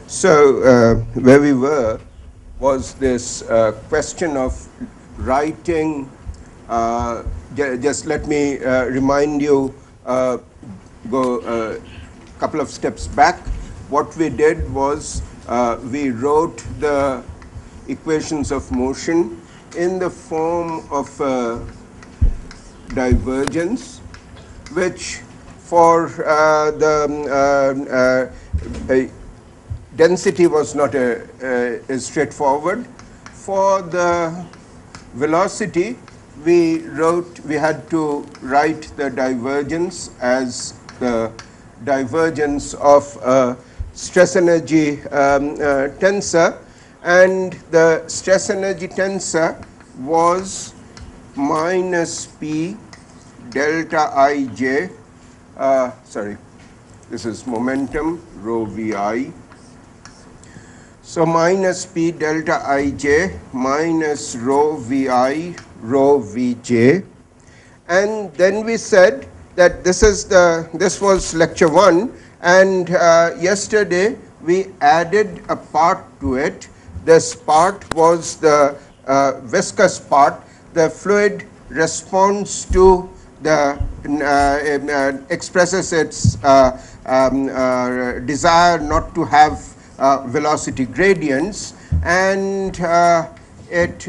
So where we were was this question of writing. Just let me remind you, go a couple of steps back. What we did was we wrote the equations of motion in the form of divergence, which for the density was not straightforward. For the velocity, we had to write the divergence as the divergence of a stress energy tensor, and the stress energy tensor was minus P delta ij, sorry, this is momentum rho vi. So minus P delta ij minus rho vi rho vj. And then we said that this was lecture 1, and yesterday we added a part to it. This part was the viscous part. The fluid responds to the expresses its desire not to have velocity gradients, and it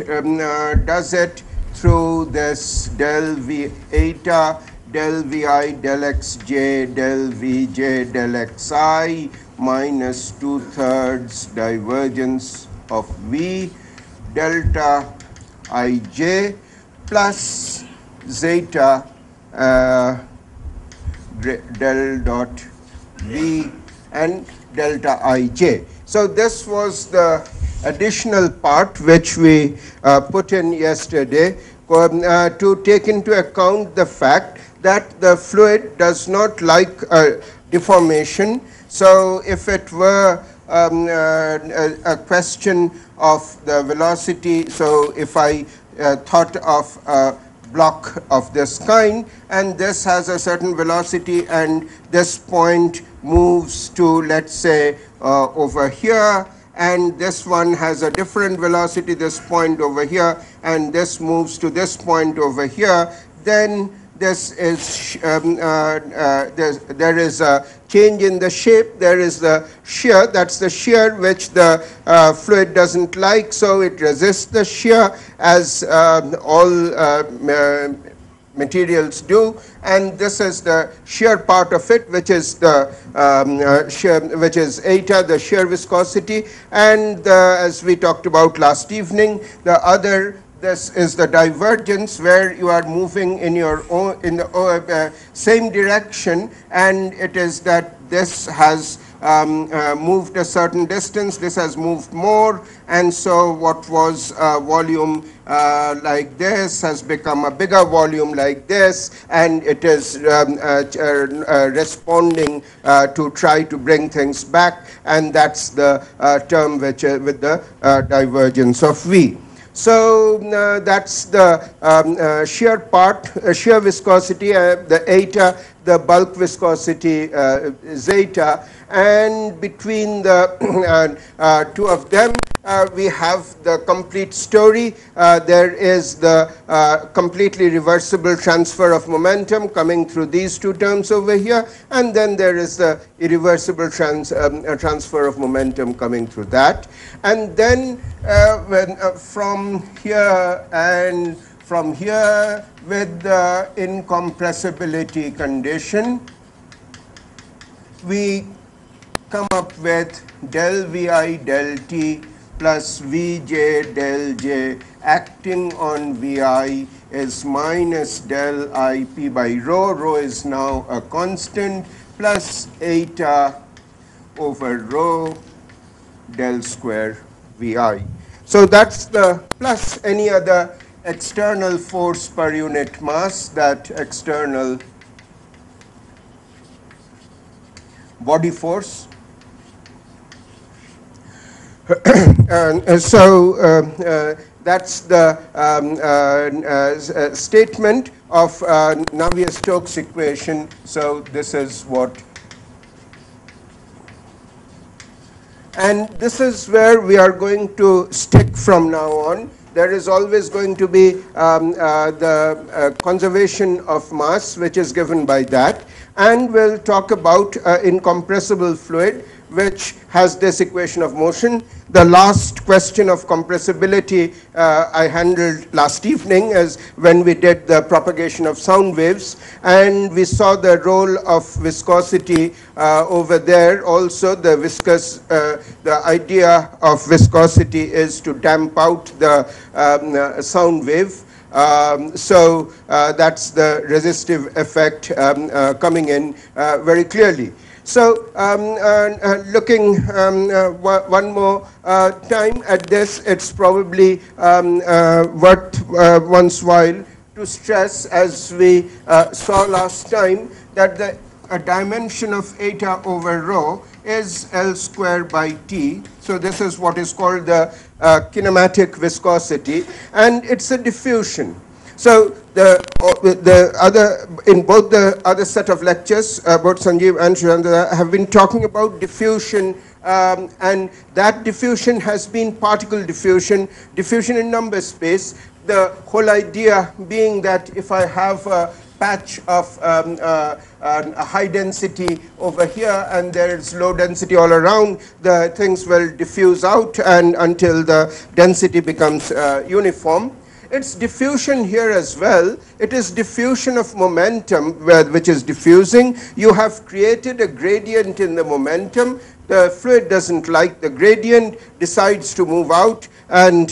does it through this del v eta del vi del xj del vj del xi minus 2/3 divergence of v delta ij plus zeta del dot v and delta ij. So this was the additional part which we put in yesterday to take into account the fact that the fluid does not like deformation. So if it were a question of the velocity, so if I thought of a block of this kind, and this has a certain velocity, and this point moves to, let's say, over here, and this one has a different velocity, this point over here, and this moves to this point over here, then this is there is a change in the shape. There is the shear. That's the shear which the fluid doesn't like, so it resists the shear, as all materials do, and this is the shear part of it, which is the shear, which is eta, the shear viscosity, and as we talked about last evening, the other, this is the divergence, where you are moving in your own, in the same direction, and it is that this has moved a certain distance, this has moved more, and so what was a volume like this has become a bigger volume like this, and it is responding to try to bring things back, and that's the term which with the divergence of V. So that's the shear part, shear viscosity, the eta, the bulk viscosity zeta, and between the two of them we have the complete story. There is the completely reversible transfer of momentum coming through these two terms over here, and then there is the irreversible transfer of momentum coming through that. And then from here and from here, with the incompressibility condition, we come up with del Vi del T plus Vj del J acting on Vi is minus del Ip by rho. Rho is now a constant, plus eta over rho del square Vi. So that's the plus any other external force per unit mass, that external body force. And so that's the statement of Navier-Stokes equation. So this is what And this is where we are going to stick from now on. There is always going to be the conservation of mass, which is given by that. And we'll talk about incompressible fluid, which has this equation of motion. The last question of compressibility I handled last evening is when we did the propagation of sound waves, and we saw the role of viscosity over there. Also, the the idea of viscosity is to damp out the sound wave. So that's the resistive effect coming in very clearly. So looking one more time at this, it's probably worth one's while to stress, as we saw last time, that the dimension of eta over rho is L square by T. So this is what is called the kinematic viscosity, and it's a diffusion. So the other, in both the other set of lectures, both Sanjib and Jayanta have been talking about diffusion, and that diffusion has been particle diffusion, diffusion in number space. The whole idea being that if I have a patch of a high density over here and there is low density all around, the things will diffuse out and until the density becomes uniform. It's diffusion here as well. It is diffusion of momentum, which is diffusing. You have created a gradient in the momentum. The fluid doesn't like the gradient, decides to move out and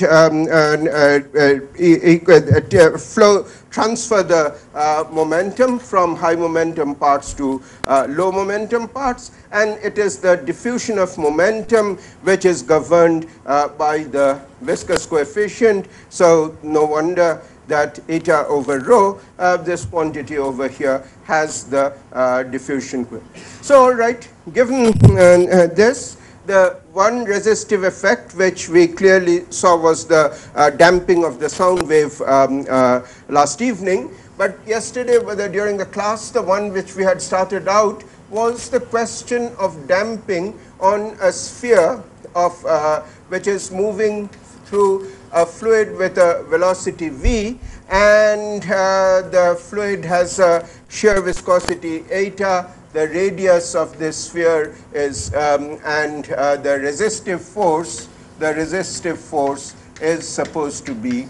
transfer the momentum from high momentum parts to low momentum parts, and it is the diffusion of momentum which is governed by the viscous coefficient. So no wonder that eta over rho, this quantity over here, has the diffusion coefficient. So all right, given this, the one resistive effect which we clearly saw was the damping of the sound wave last evening. But yesterday, during the class, the one which we had started out was the question of damping on a sphere of which is moving through a fluid with a velocity v, and the fluid has a shear viscosity eta. The radius of this sphere is and the resistive force is supposed to be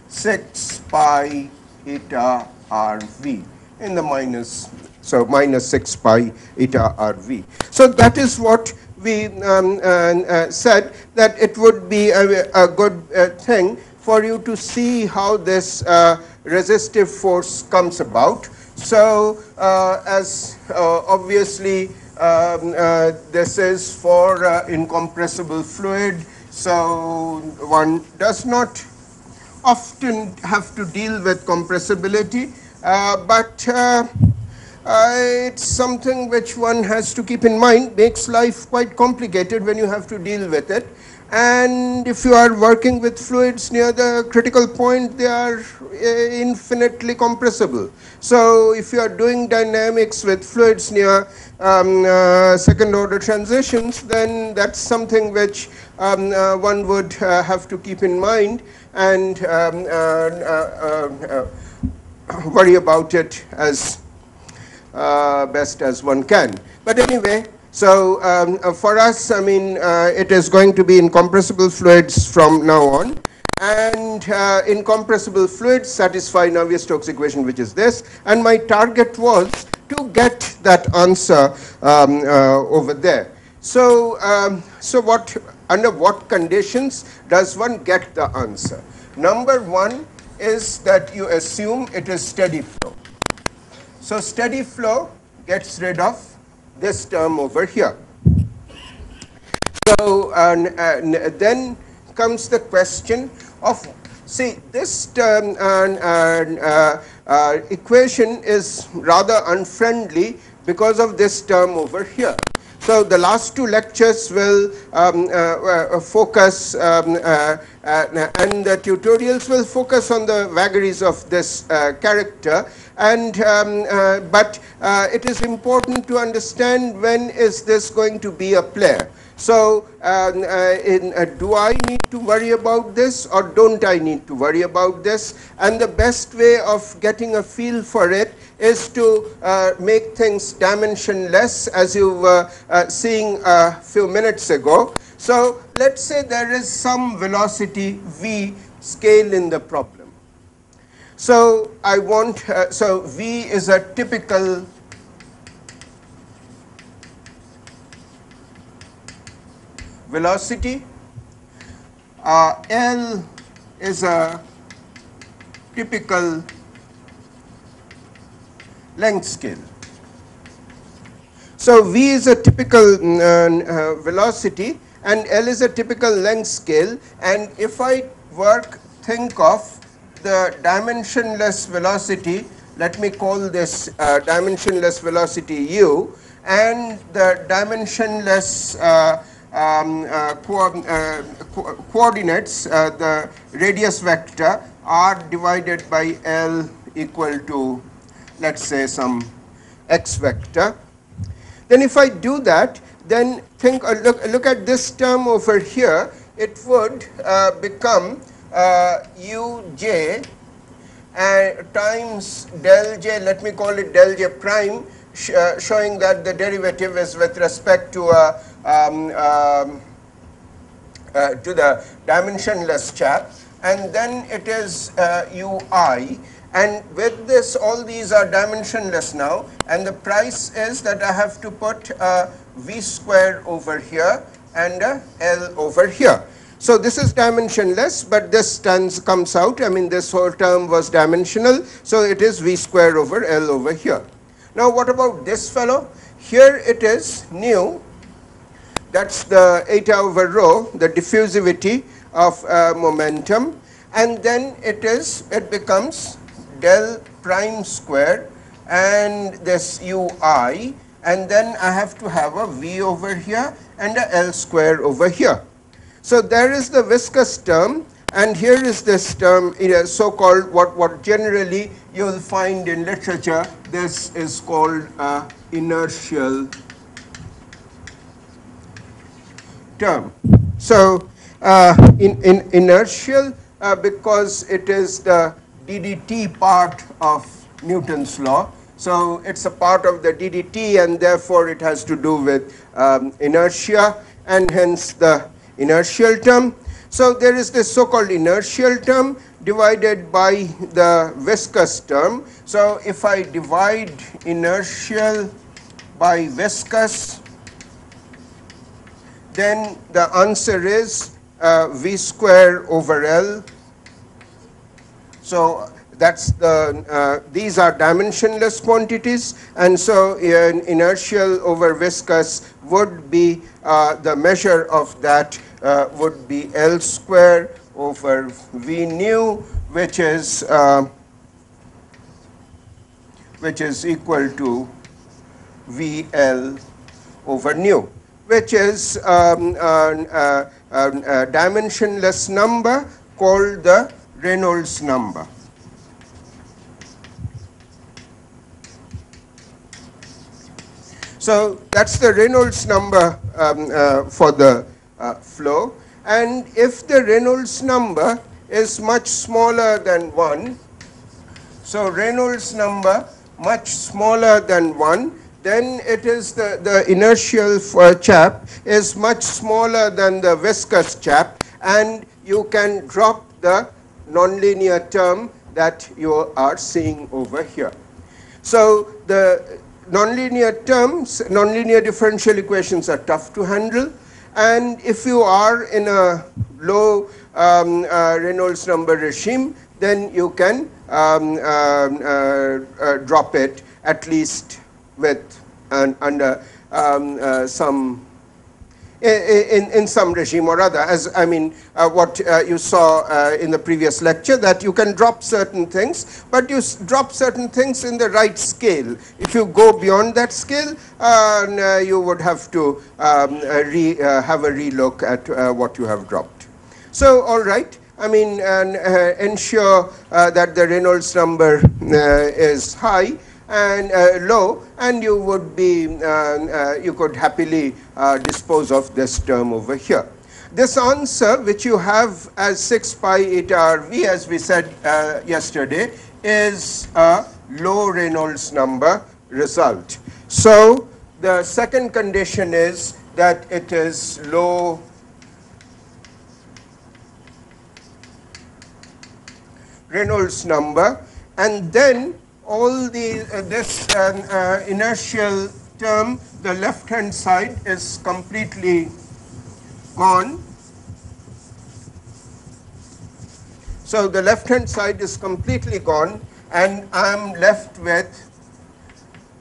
6 pi eta rv in the minus, so minus 6 pi eta rv. So that is what we said, that it would be a good thing for you to see how this resistive force comes about. So as obviously this is for incompressible fluid, so one does not often have to deal with compressibility, but it's something which one has to keep in mind. Makes life quite complicated when you have to deal with it. And if you are working with fluids near the critical point, they are infinitely compressible. So if you are doing dynamics with fluids near second order transitions, then that's something which one would have to keep in mind and worry about it as best as one can. But anyway, so for us, I mean, it is going to be incompressible fluids from now on. And incompressible fluids satisfy Navier-Stokes equation, which is this. And my target was to get that answer over there. So, under what conditions does one get the answer? Number one is that you assume it is steady flow. So steady flow gets rid of this term over here. So then comes the question of, see, this term equation is rather unfriendly because of this term over here. So the last two lectures will focus and the tutorials will focus on the vagaries of this character, and but it is important to understand when is this going to be a player. So do I need to worry about this or don't I need to worry about this? And the best way of getting a feel for it is to make things dimensionless, as you were seeing a few minutes ago. So let's say there is some velocity v scale in the problem. So I want, so v is a typical velocity, L is a typical length scale. So v is a typical velocity and L is a typical length scale, and if I think of the dimensionless velocity, let me call this dimensionless velocity u, and the dimensionless coordinates, the radius vector r divided by L equal to, let's say, some x vector. Then if I do that, then think, look at this term over here, it would become uj times del j, let me call it del j prime, showing that the derivative is with respect to the dimensionless chap, and then it is ui, and with this all these are dimensionless now, and the price is that I have to put v square over here and L over here. So this is dimensionless, but this comes out, I mean this whole term was dimensional, so it is v square over L over here. Now what about this fellow? Here it is nu, that's the eta over rho, the diffusivity of momentum, and then it becomes del prime square and this ui, and then I have to have a v over here and a L square over here. So there is the viscous term, and here is this term, so-called what generally you will find in literature, this is called inertial term. So in inertial, because it is the ddt part of Newton's law, so it's a part of the ddt, and therefore it has to do with inertia, and hence the inertial term. So there is this so-called inertial term divided by the viscous term. So if I divide inertial by viscous, then the answer is v square over L. So that's the these are dimensionless quantities, and so inertial over viscous would be the measure of that would be L square over v nu, which is equal to VL over nu, which is a dimensionless number called the Reynolds number. So that's the Reynolds number for the flow, and if the Reynolds number is much smaller than 1, so Reynolds number much smaller than 1, then it is the inertial chap is much smaller than the viscous chap, and you can drop the nonlinear term that you are seeing over here. So the nonlinear terms, nonlinear differential equations are tough to handle, and if you are in a low Reynolds number regime, then you can drop it at least with under some in some regime or other, as I mean what you saw in the previous lecture, that you can drop certain things, but you drop certain things in the right scale. If you go beyond that scale, you would have to have a relook at what you have dropped. So, all right, I mean, ensure that the Reynolds number is high and low, and you would be, you could happily dispose of this term over here. This answer, which you have as 6 pi eta RV, as we said yesterday, is a low Reynolds number result. So the second condition is that it is low Reynolds number, and then all the this inertial term, the left hand side is completely gone. So the left hand side is completely gone, and I am left with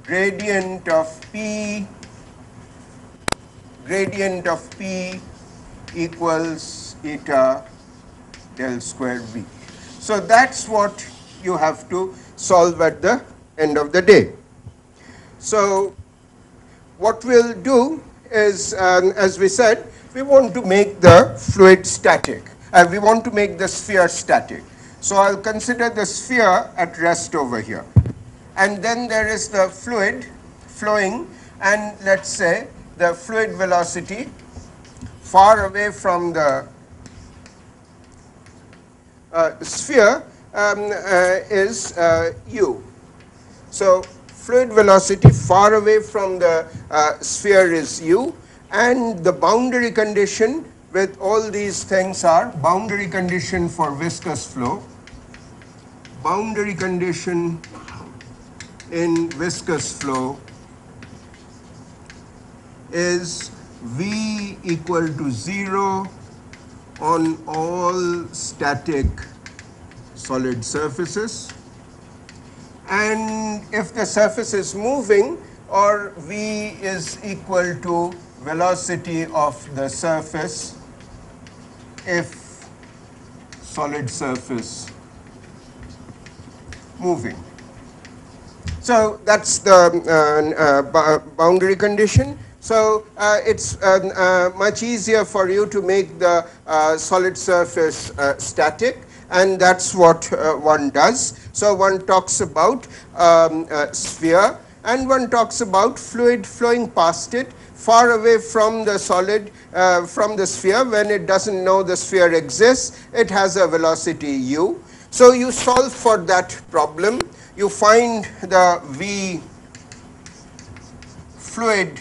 gradient of P equals eta del square V. So that's what you have to solve at the end of the day. So what we'll do is, as we said, we want to make the fluid static. We want to make the sphere static. So I'll consider the sphere at rest over here. And then there is the fluid flowing, and let's say the fluid velocity far away from the sphere is u. So fluid velocity far away from the sphere is u, and the boundary condition with all these things are boundary condition for viscous flow, boundary condition in viscous flow is V equal to 0 on all static solid surfaces, and if the surface is moving, or V is equal to velocity of the surface if solid surface moving. So that's the boundary condition. So it's much easier for you to make the solid surface static, and that's what one does. So one talks about sphere, and one talks about fluid flowing past it far away from the solid, from the sphere. When it doesn't know the sphere exists, it has a velocity u. So you solve for that problem. You find the V fluid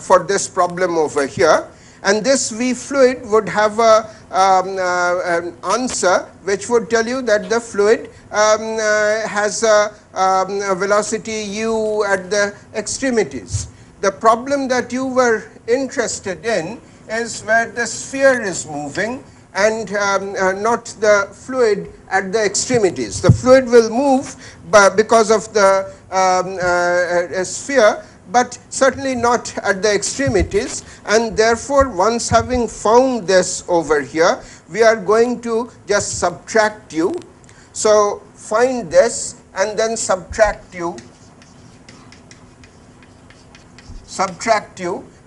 for this problem over here, and this V fluid would have an answer which would tell you that the fluid has a velocity u at the extremities. The problem that you were interested in is where the sphere is moving and not the fluid at the extremities. The fluid will move because of the sphere, but certainly not at the extremities, and therefore once having found this over here, we are going to just subtract u. So find this and then subtract u,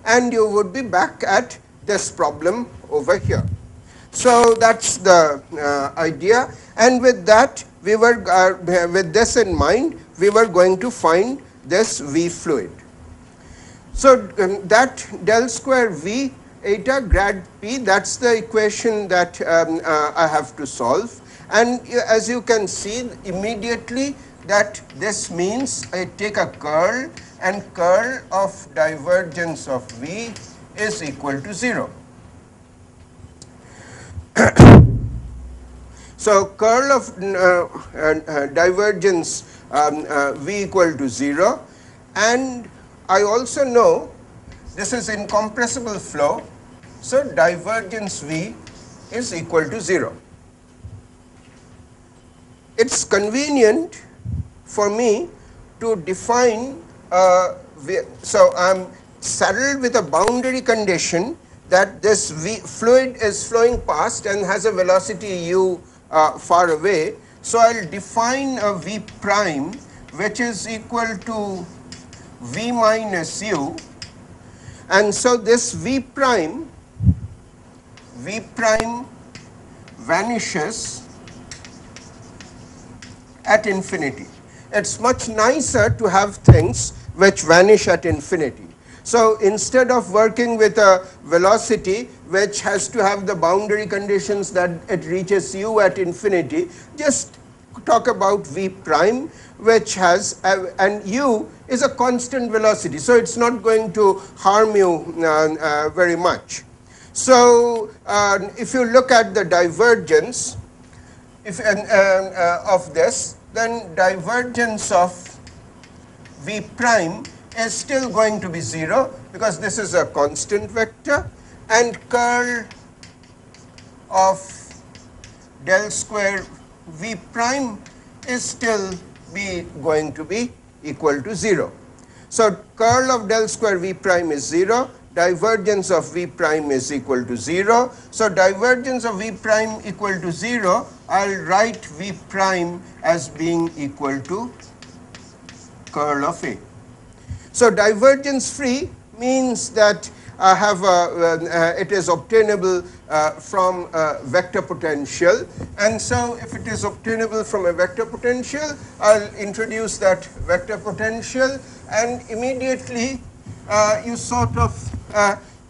and you would be back at this problem over here. So that's the idea, and with that we were with this in mind, we were going to find this V fluid. So that del square V eta grad P, that's the equation that I have to solve, and as you can see immediately that this means I take a curl, and curl of divergence of V is equal to 0. So curl of divergence V equal to 0, and I also know this is incompressible flow, so divergence V is equal to 0. It's convenient for me to define so I'm saddled with a boundary condition that this fluid is flowing past and has a velocity u far away. So I'll define a v prime which is equal to v minus u, and so this v prime vanishes at infinity. It's much nicer to have things which vanish at infinity. So instead of working with a velocity which has to have the boundary conditions that it reaches u at infinity, just talk about v prime, which has, and u is a constant velocity, so it's not going to harm you very much. So if you look at the divergence of this, then divergence of v prime is still going to be 0 because this is a constant vector, and curl of del square v prime is still going to be equal to 0. So curl of del square v prime is 0, divergence of v prime is equal to 0. So divergence of v prime equal to 0, I'll write v prime as being equal to curl of A. So divergence free means that I have it is obtainable from a vector potential, and so if it is obtainable from a vector potential, I'll introduce that vector potential, and immediately you sort of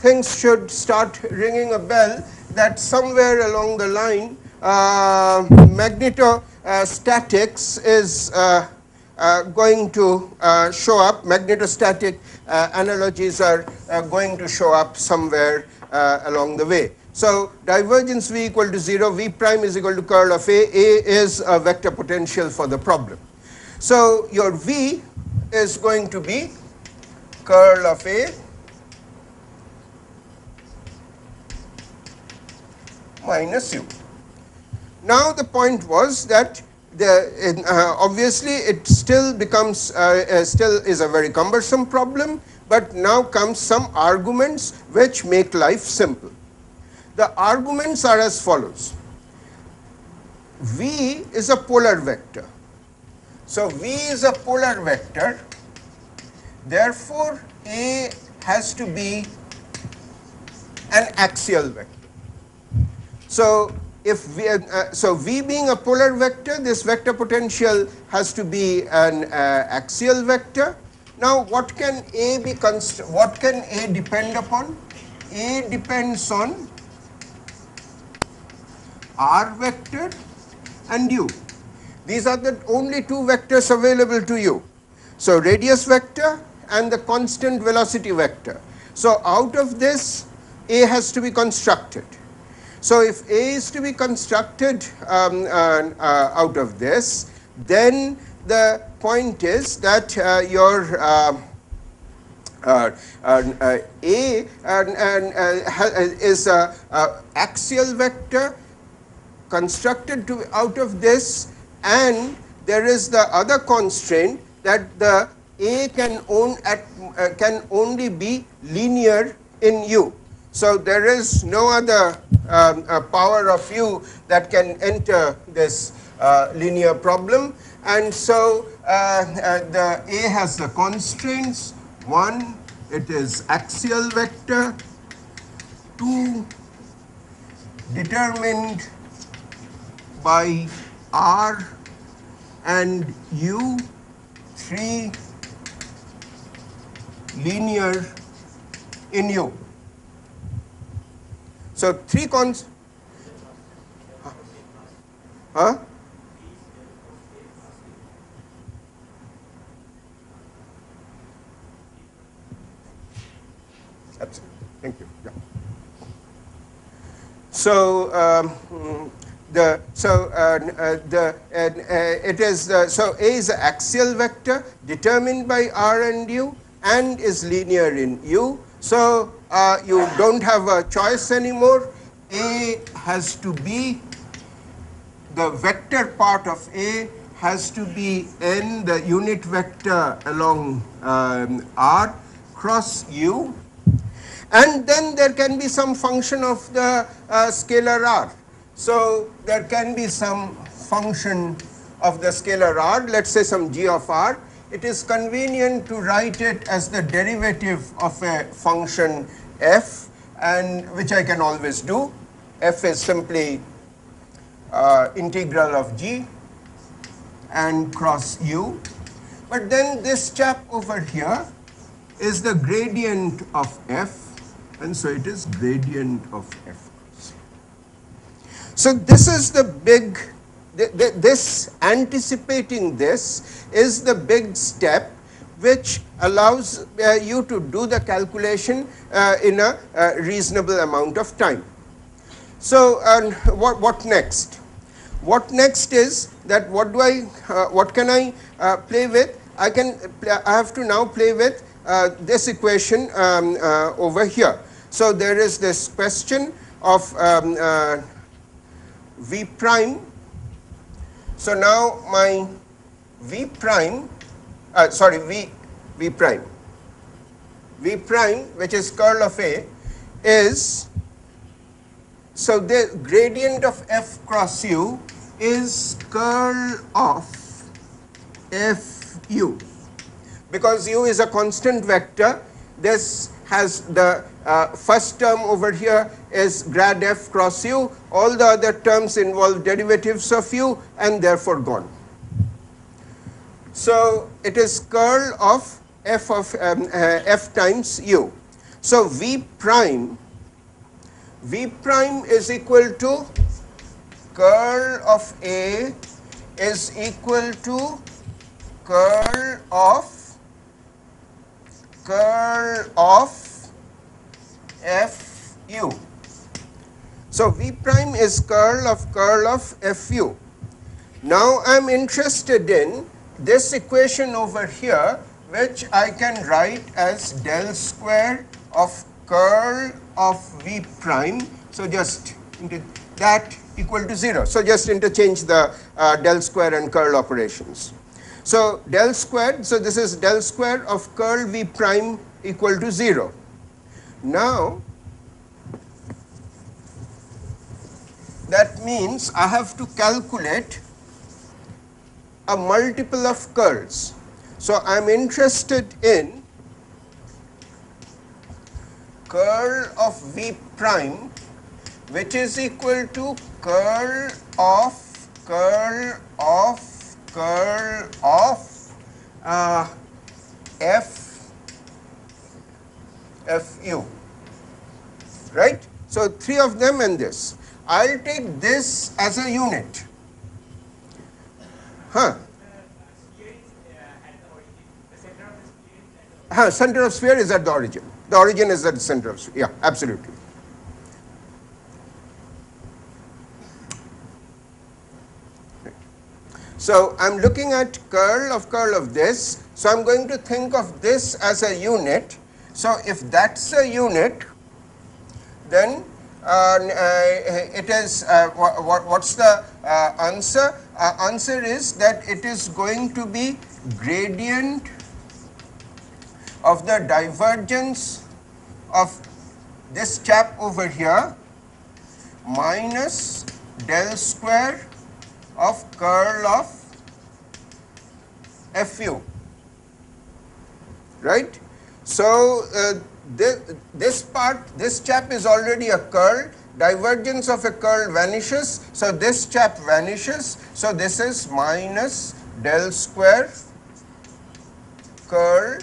things should start ringing a bell that somewhere along the line magnetostatics is going to show up. Magnetostatic analogies are going to show up somewhere along the way. So divergence v equal to 0, v prime is equal to curl of A. A is a vector potential for the problem. So your v is going to be curl of A minus u. Now the point was that obviously it still becomes still is a very cumbersome problem, but now comes some arguments which make life simple. The arguments are as follows. V is a polar vector. So V is a polar vector, therefore A has to be an axial vector. So if V being a polar vector, this vector potential has to be an axial vector. Now what can A be what can A depend upon? A depends on r vector and u. These are the only two vectors available to you. So radius vector and the constant velocity vector. So out of this, A has to be constructed. So if A is to be constructed out of this, then the point is that your A is an axial vector constructed out of this, and there is the other constraint that the A can only be linear in U. So there is no other power of U that can enter this linear problem, and so the A has the constraints. 1, it is axial vector. 2, determined by R and U. 3, linear in U. So 3 huh? Absolutely. Thank you. Yeah. So so A is an axial vector determined by R and U and is linear in U. So you don't have a choice anymore. A has to be, the vector part of A has to be n, the unit vector along R, cross u, and then there can be some function of the scalar r. So there can be some function of the scalar r, let us say some g of r. It is convenient to write it as the derivative of a function f, and which I can always do. F is simply integral of g and cross u. But then this chap over here is the gradient of f, and so it is gradient of f. So this is the big, this anticipating this is the big step which allows you to do the calculation in a reasonable amount of time. So what next? What next is that what can I play with? I have to now play with this equation over here. So there is this question of v prime. So now my v prime, v prime, which is curl of A, is, so the gradient of f cross u is curl of fu. Because u is a constant vector, this has the first term over here is grad f cross u, all the other terms involve derivatives of u and therefore gone. So it is curl of f times u. So v prime is equal to curl of A is equal to curl of fu. So v prime is curl of fu. Now I am interested in this equation over here, which I can write as del square of curl of v prime. So just that equal to 0. So just interchange the del square and curl operations. So del square, so this is del square of curl v prime equal to 0. Now that means I have to calculate a multiple of curls. So I am interested in curl of v prime, which is equal to curl of fu, right? So three of them and this. I'll take this as a unit. Center of sphere is at the origin. The origin is at the center of sphere. Yeah, absolutely. So I'm looking at curl of this. So I'm going to think of this as a unit. So if that's a unit, then it is what's the answer? Answer is that it is going to be gradient of the divergence of this chap over here minus del square of curl of fu, right? So this chap is already a curl, divergence of a curl vanishes, so this chap vanishes, so this is minus del square curl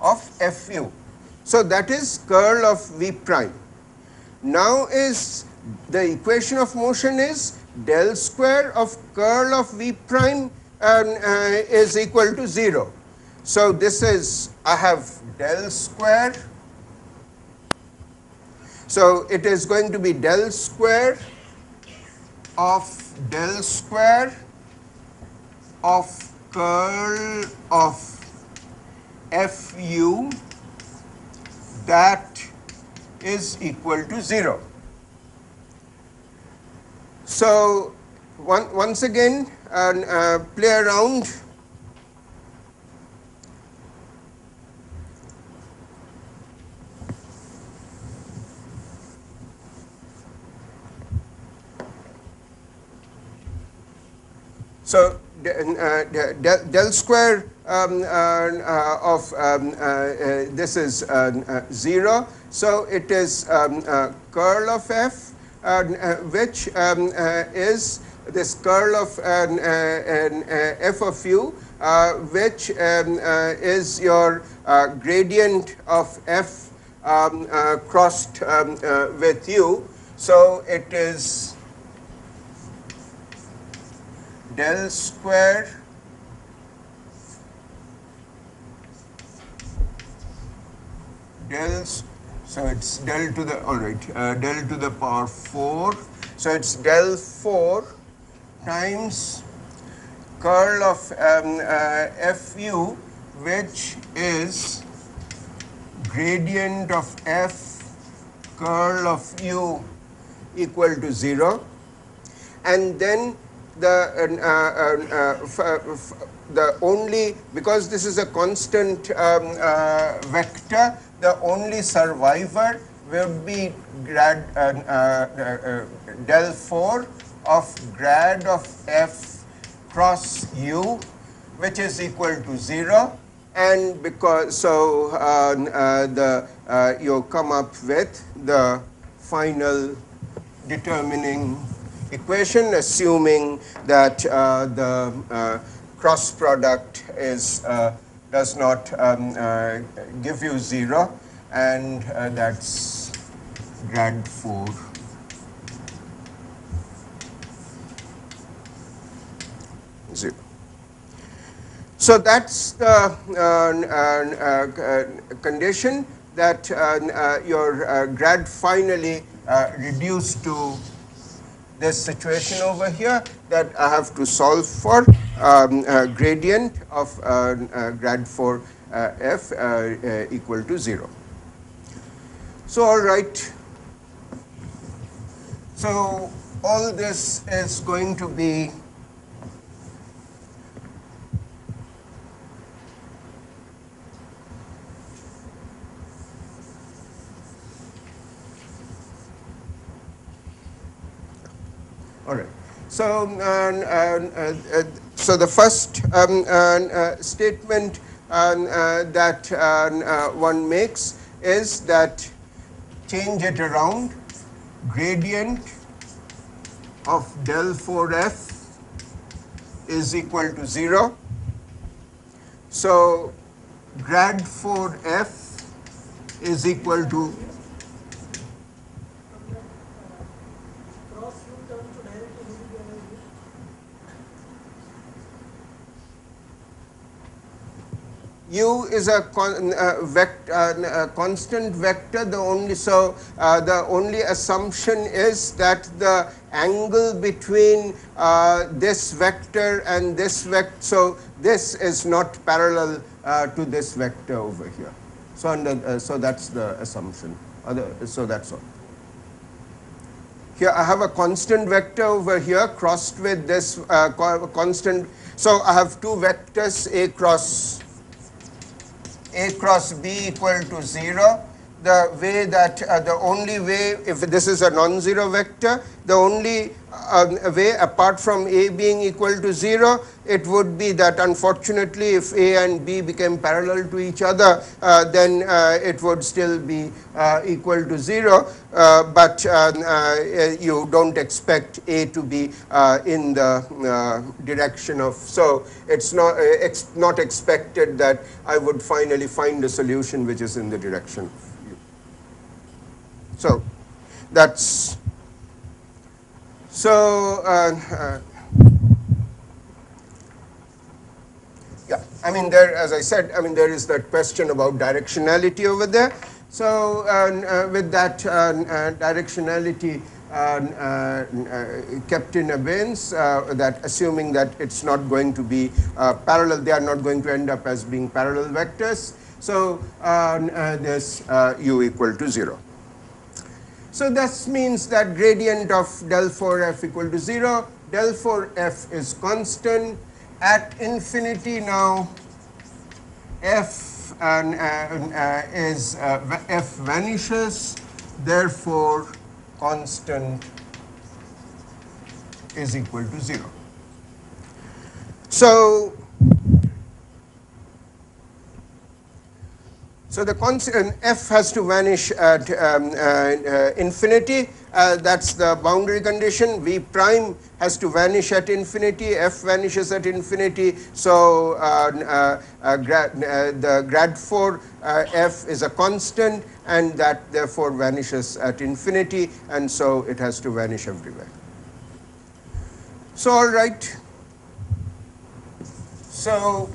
of fu. So that is curl of v prime. Now is the equation of motion is del square of curl of v prime is equal to 0. So this is, I have del square. So it is going to be del square of curl of fu that is equal to 0. So once again play around. So del square of this is 0. So it is curl of f, which is this curl of f of u, which is your gradient of f crossed with u. So it is del square so it's del to the, all right, del to the power 4. So it's del 4 times curl of fu, which is gradient of f curl of u equal to 0. And then the only, because this is a constant vector, the only survivor will be grad del 4 of grad of f cross u, which is equal to 0. And because so you come up with the final determining equation, assuming that the cross product is does not give you 0, and that's grad 4. Zero. So that's the condition that your grad finally reduced to this situation over here that I have to solve for gradient of grad 4 f equal to 0. So all right. So all this is going to be all right. So, so the first statement that one makes is that change it around, gradient of del 4f is equal to 0. So grad 4f is equal to u is a constant vector. The only the only assumption is that the angle between this vector and this vector, so this is not parallel to this vector over here. So so that's the assumption. So that's all. Here I have a constant vector over here crossed with this constant. So I have two vectors, A cross B equal to 0. The way that the only way, if this is a non-zero vector, the only way apart from A being equal to 0, it would be that unfortunately if A and B became parallel to each other, then it would still be equal to 0, but you don't expect A to be in the direction of, so it's not expected that I would finally find a solution which is in the direction. So that's so yeah, I mean there, as I said, I mean there is that question about directionality over there. So with that directionality kept in abeyance, that assuming that it's not going to be parallel, they are not going to end up as being parallel vectors. So this u equal to 0. So this means that gradient of del 4f equal to 0, del 4 f is constant. At infinity now, f f vanishes, therefore constant is equal to 0. So the constant f has to vanish at infinity. That's the boundary condition. V prime has to vanish at infinity. F vanishes at infinity. So the grad 4 f is a constant, and that therefore vanishes at infinity, and so it has to vanish everywhere. So all right. So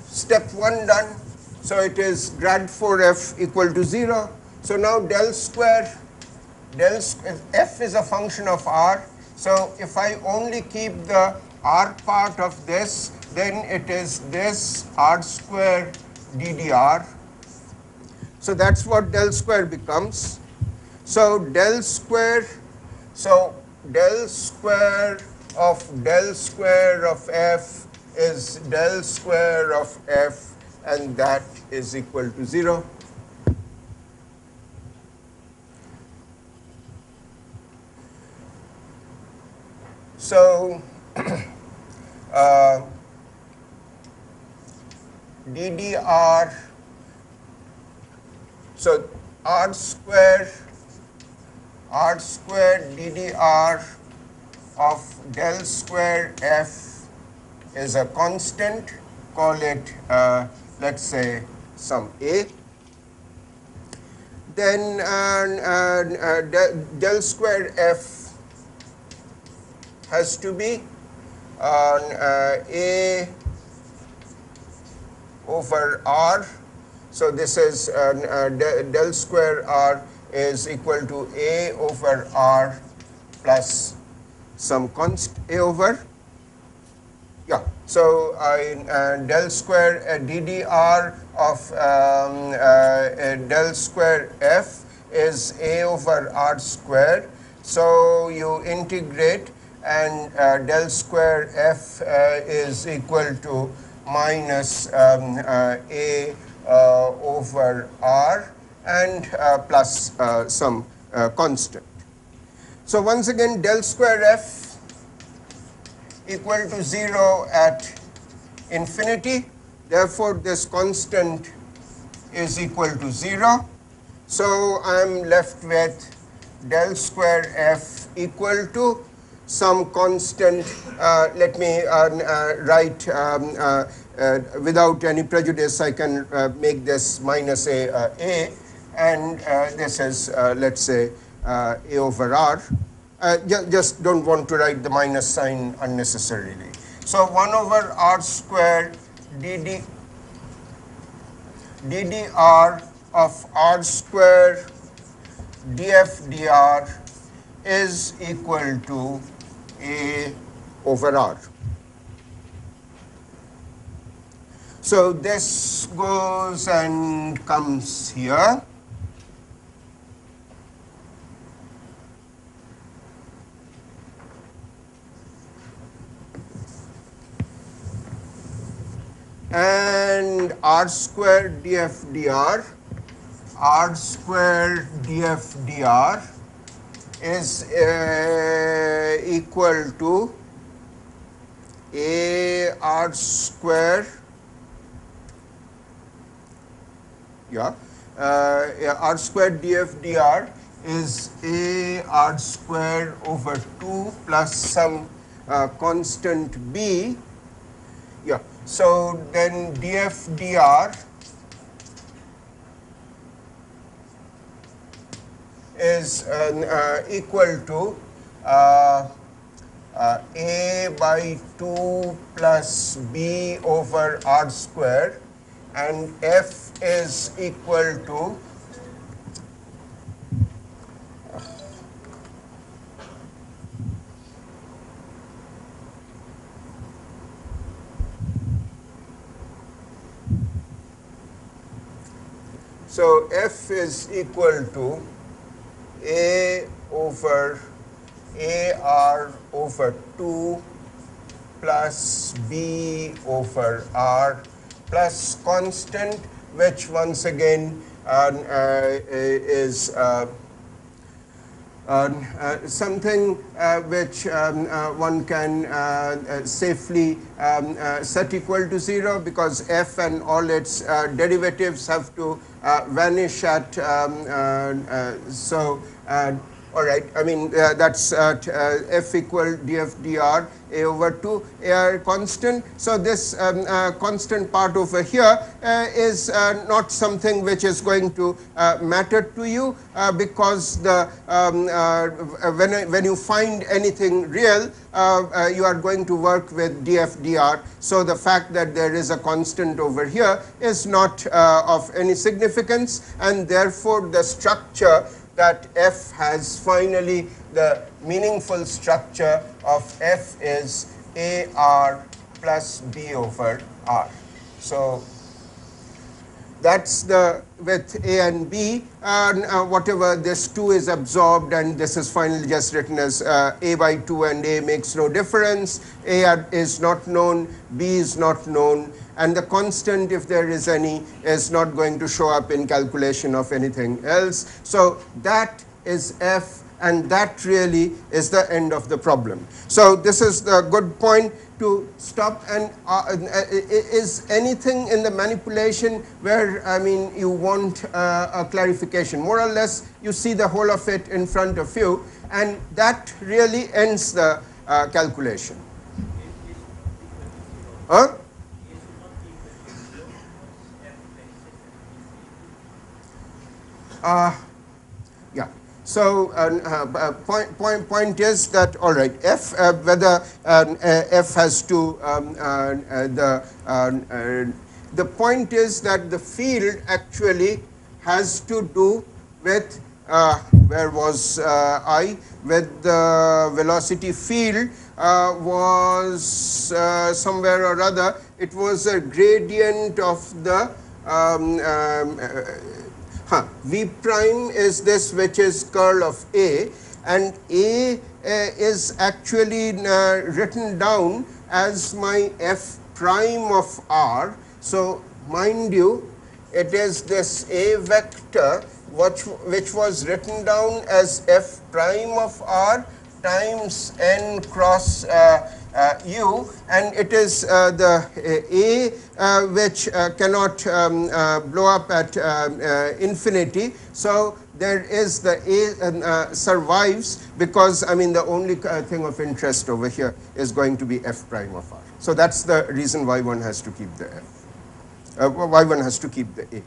step 1 done. So it is grad 4f equal to 0. So now del square, f is a function of r. So if I only keep the r part of this, then it is this r square ddr. So that's what del square becomes. So del square of f is del square of f, and that is equal to 0. So ddr, so r square ddr of del square f is a constant. Call it, let's say, some a. Then del square f has to be a over r. So this is del square r is equal to a over r plus some constant a over. Yeah, so del square ddr of del square f is a over r square. So you integrate, and del square f is equal to minus a over r and plus some constant. So once again, del square f equal to 0 at infinity. Therefore, this constant is equal to 0. So I am left with del square f equal to some constant. Let me write without any prejudice. I can make this minus a, and this is let's say a over r. Just don't want to write the minus sign unnecessarily. So 1 over r square ddr of r square df dr is equal to a over r. So this goes and comes here. And r square df dr is equal to a r square, r square df dr is a r square over 2 plus some constant b. So then df dr is equal to a by 2 plus b over r square, and f is equal to so f is equal to a over AR over 2 plus B over R plus constant, which once again is something which one can safely set equal to 0, because f and all its derivatives have to vanish at all right, I mean that's f equal df dr a over 2 a constant. So this constant part over here is not something which is going to matter to you, because the when you find anything real, you are going to work with df dr. So the fact that there is a constant over here is not of any significance, and therefore the structure that f has, finally the meaningful structure of f is AR plus B over R. So that's the with A and B, and whatever this 2 is absorbed, and this is finally just written as A by 2, and A makes no difference. A is not known, B is not known, and the constant, if there is any, is not going to show up in calculation of anything else. So that is f, and that really is the end of the problem. So this is the good point to stop. And is anything in the manipulation where, I mean, you want a clarification? More or less, you see the whole of it in front of you, and that really ends the calculation. Huh? Yeah. So point is that, all right, f whether f has to the point is that the field actually has to do with where was I, with the velocity field was somewhere or other. It was a gradient of the V prime is this, which is curl of A, and A is actually written down as my f prime of R. So mind you, it is this A vector which was written down as f prime of R times n cross u, and it is the A which cannot blow up at infinity. So there is the A survives, because I mean the only thing of interest over here is going to be f prime of R. So that's the reason why one has to keep the f, why one has to keep the A.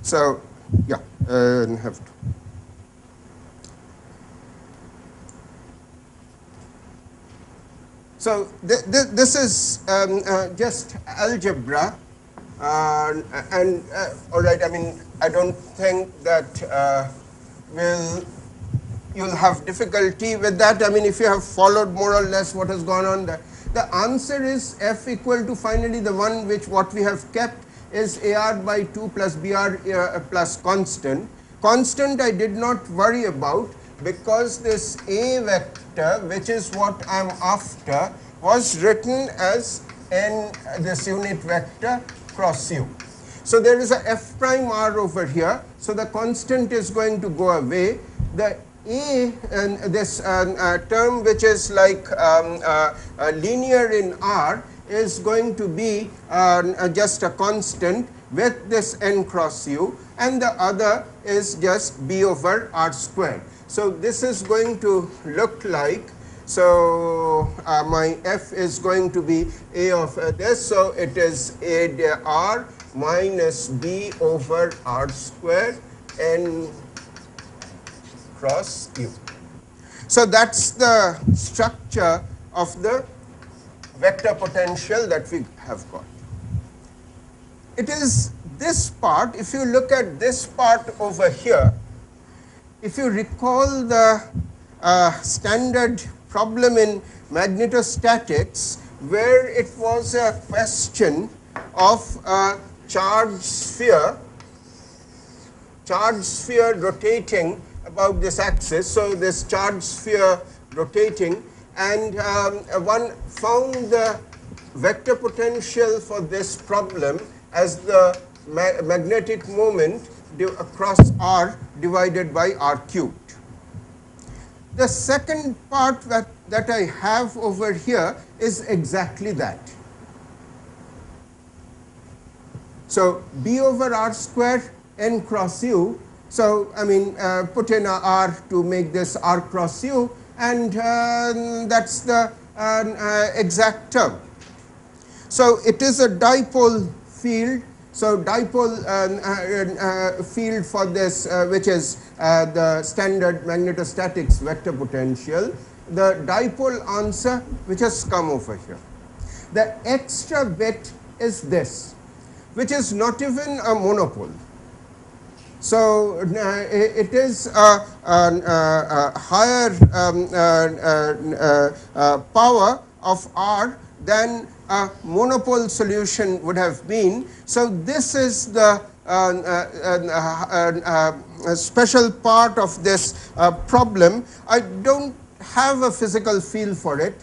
So yeah, have to. So this is just algebra, and all right, I mean, I don't think that you'll have difficulty with that. I mean, if you have followed more or less what has gone on, the answer is f equal to, finally the one which what we have kept is AR by 2 plus BR plus constant. Constant I did not worry about, because this A vector, which is what I am after, was written as n, this unit vector cross u. So there is a f prime R over here, so the constant is going to go away. The A and this term which is like linear in R is going to be just a constant with this n cross u, and the other is just b over r squared. So this is going to look like, so my f is going to be a of this, so it is a r minus b over r squared n cross u. So that's the structure of the vector potential that we have got. It is this part, if you look at this part over here, if you recall the standard problem in magnetostatics, where it was a question of a charged sphere rotating about this axis, so this charged sphere rotating, and one found the vector potential for this problem as the magnetic moment across r divided by r cubed. The second part that I have over here is exactly that. So B over r square n cross u. So I mean put in a r to make this r cross u, and that's the exact term. So it is a dipole field. So dipole field for this, which is the standard magnetostatics vector potential, the dipole answer which has come over here. The extra bit is this, which is not even a monopole. So it is a higher power of r than a monopole solution would have been. So this is the special part of this problem. I don't have a physical feel for it.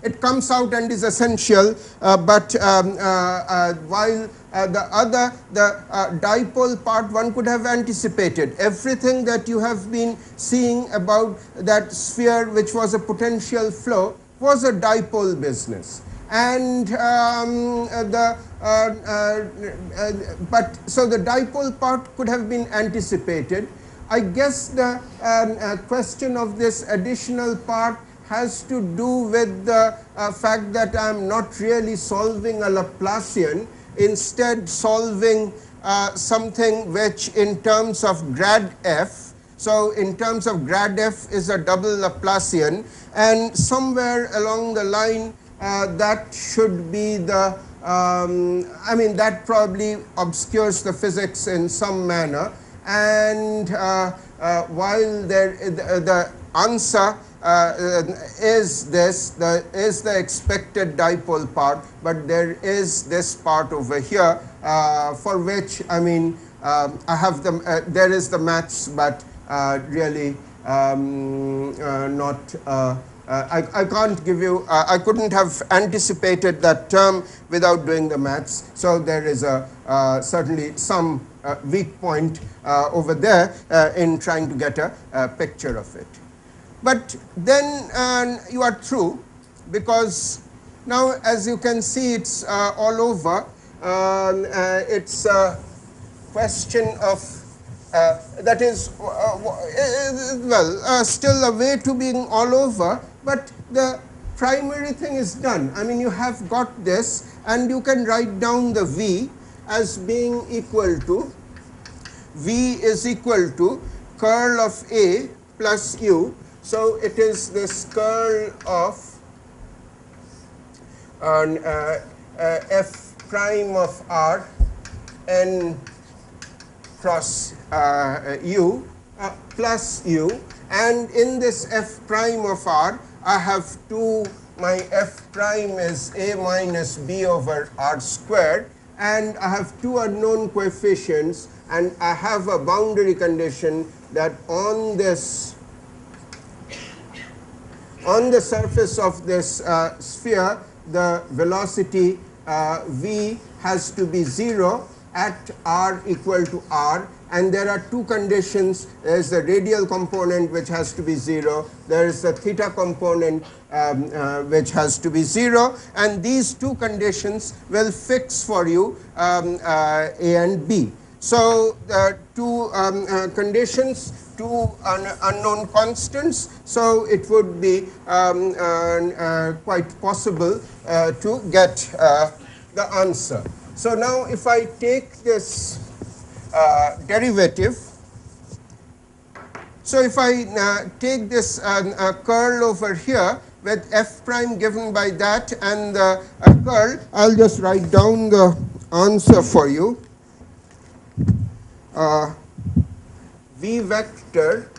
It comes out and is essential, but while the dipole part one could have anticipated. Everything that you have been seeing about that sphere which was a potential flow was a dipole business. And so the dipole part could have been anticipated. I guess the question of this additional part has to do with the fact that I am not really solving a Laplacian, instead solving something which in terms of grad f. So in terms of grad f is a double Laplacian, and somewhere along the line that should be the, I mean that probably obscures the physics in some manner, and while the answer is this, is the expected dipole part, but there is this part over here for which, I mean, I have the, there is the maths, but really not, I can't give you, I couldn't have anticipated that term without doing the maths. So there is a certainly some weak point over there in trying to get a picture of it. But then you are through, because now as you can see it's all over. It's a question of that is well still a way to being all over, but the primary thing is done. I mean you have got this, and you can write down the V as being equal to, V is equal to curl of A plus U. So it is this curl of f prime of r n cross u plus u, and in this f prime of r I have two, my f prime is a minus b over r squared, and I have two unknown coefficients, and I have a boundary condition that on this, on the surface of this sphere, the velocity v has to be 0 at r equal to r, and there are two conditions. There is the radial component which has to be 0, there is the theta component which has to be 0, and these two conditions will fix for you a and b. So two conditions, two unknown constants, so it would be quite possible to get the answer. So now if I take this derivative, so if I take this curl over here with f prime given by that and the curl, I'll just write down the answer for you. V vector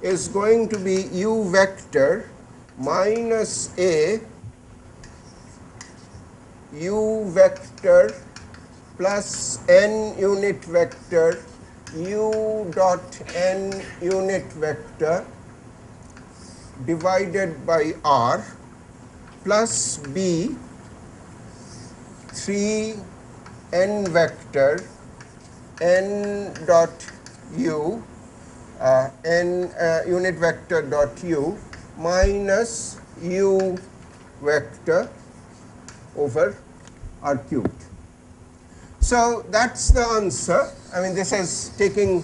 is going to be u vector minus a u vector plus n unit vector u dot n unit vector divided by r plus b 3 n vector n dot u n unit vector dot u minus u vector over r cubed. So that's the answer. I mean, this is taking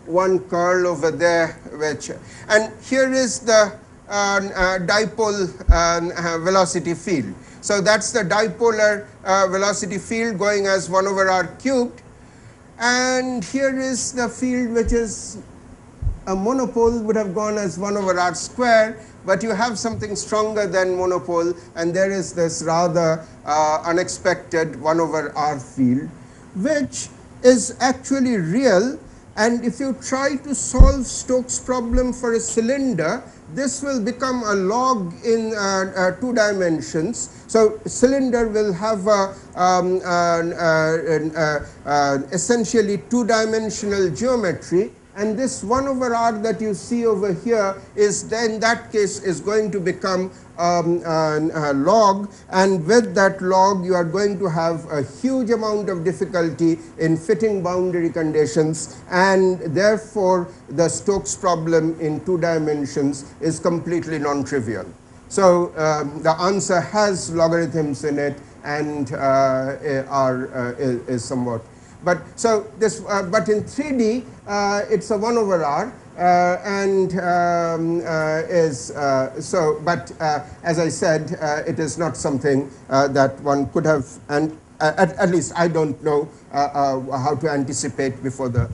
one curl over there, which, and here is the dipole velocity field. So that's the dipolar velocity field going as 1 over r cubed, and here is the field which is a monopole, would have gone as 1 over r square, but you have something stronger than monopole, and there is this rather unexpected 1 over r field, which is actually real. And if you try to solve Stokes' problem for a cylinder, this will become a log in 2 dimensions. So cylinder will have essentially 2-dimensional geometry, and this 1 over r that you see over here is then, in that case, is going to become a log, and with that log you are going to have a huge amount of difficulty in fitting boundary conditions, and therefore the Stokes problem in 2 dimensions is completely non-trivial. So the answer has logarithms in it, and is somewhat. But so this, but in 3D, it's a 1 over r, and is so. But as I said, it is not something that one could have, and at least I don't know how to anticipate before the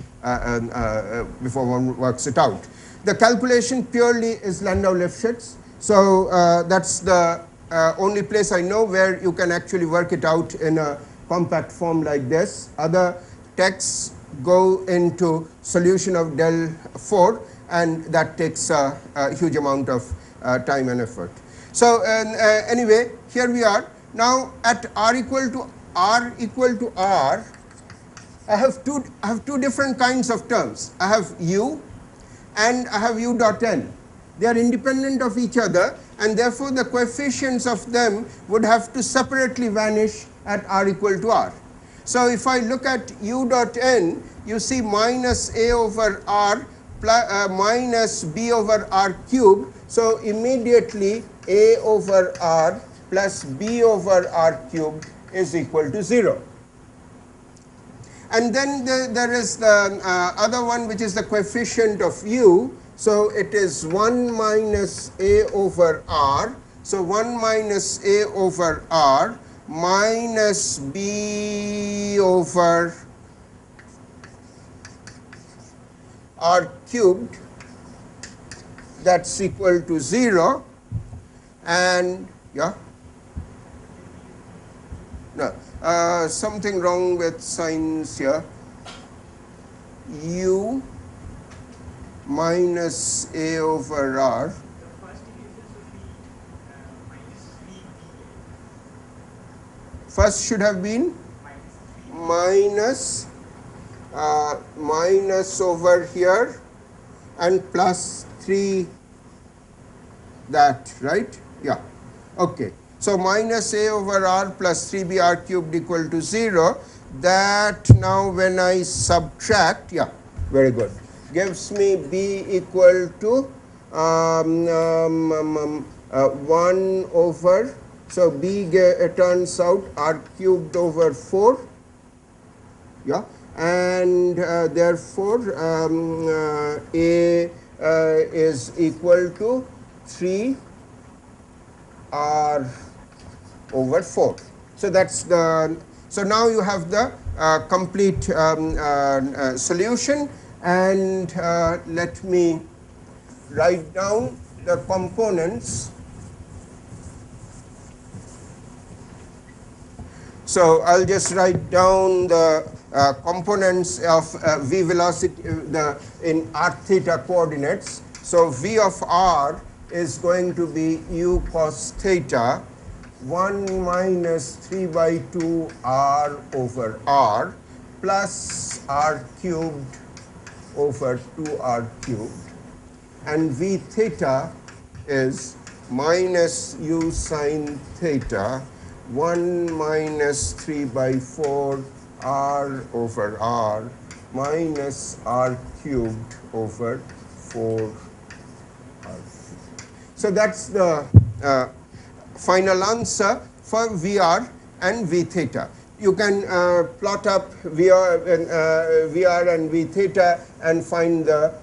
before one works it out. The calculation purely is Landau-Lifshitz. So that's the only place I know where you can actually work it out in a compact form like this. Other texts go into solution of del 4, and that takes a huge amount of time and effort. So anyway, here we are. Now at r equal to r, I have two different kinds of terms. I have u and I have u dot n. They are independent of each other, and therefore the coefficients of them would have to separately vanish at r equal to r. So if I look at u dot n, you see minus a over r plus, minus b over r cubed. So immediately a over r plus b over r cubed is equal to 0. And then there is the other one, which is the coefficient of u. So it is 1 minus a over r. So 1 minus a over r minus b over r cubed, that's equal to 0. And yeah, no, something wrong with signs here. U minus a over r. First should have been minus minus over here and plus 3 that, right? Yeah. Okay. So minus a over r plus 3b r cubed equal to 0. That now when I subtract, yeah, very good, gives me b equal to 1 over, so b turns out r cubed over 4, yeah, and therefore a is equal to 3 r over 4. So that's the, so now you have the complete solution. And let me write down the components. So I'll just write down the components of v velocity in r theta coordinates. So v of r is going to be u cos theta 1 minus 3 by 2 r over r plus r cubed over 2r cubed, and v theta is minus u sine theta 1 minus 3 by 4 r over r minus r cubed over 4 r. So that's the final answer for Vr and V theta. You can plot up Vr and V theta and find the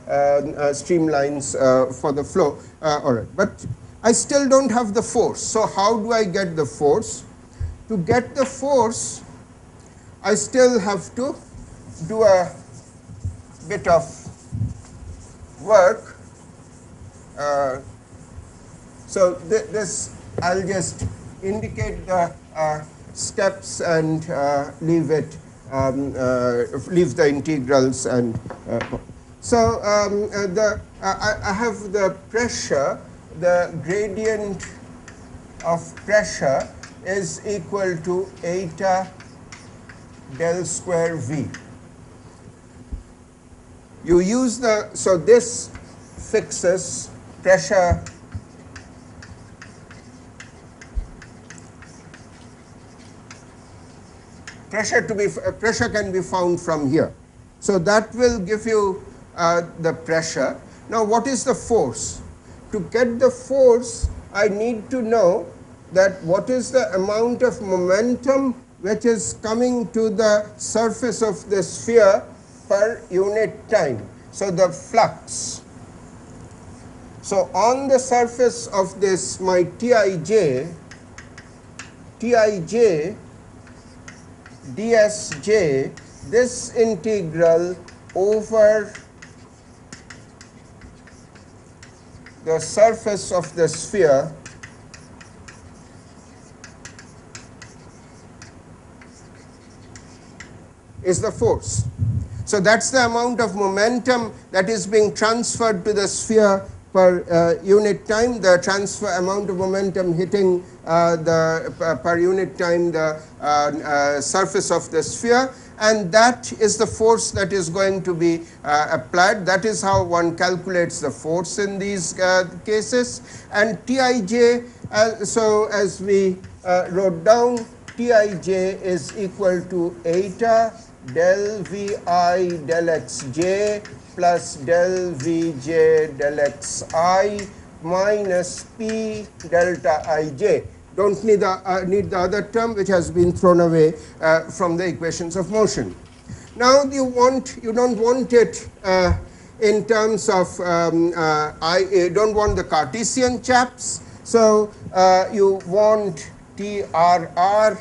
streamlines for the flow. All right, but I still don't have the force. So how do I get the force? To get the force, I still have to do a bit of work. So this, I'll just indicate the steps and leave the integrals. And so I have the pressure. The gradient of pressure is equal to eta del square V. You use the, so this fixes pressure pressure can be found from here. So that will give you the pressure. Now what is the force? To get the force, I need to know that what is the amount of momentum which is coming to the surface of the sphere per unit time. So the flux. So on the surface of this, my Tij dsj, this integral over the surface of the sphere is the force. So that's the amount of momentum that is being transferred to the sphere per unit time, the transfer amount of momentum hitting per unit time the surface of the sphere, and that is the force that is going to be applied. That is how one calculates the force in these cases. And Tij, so as we wrote down, Tij is equal to eta del Vi del xj plus del Vj del xi minus P delta Ij. Don't need the other term which has been thrown away from the equations of motion. Now you don't want it in terms of you don't want the Cartesian chaps. So you want TRR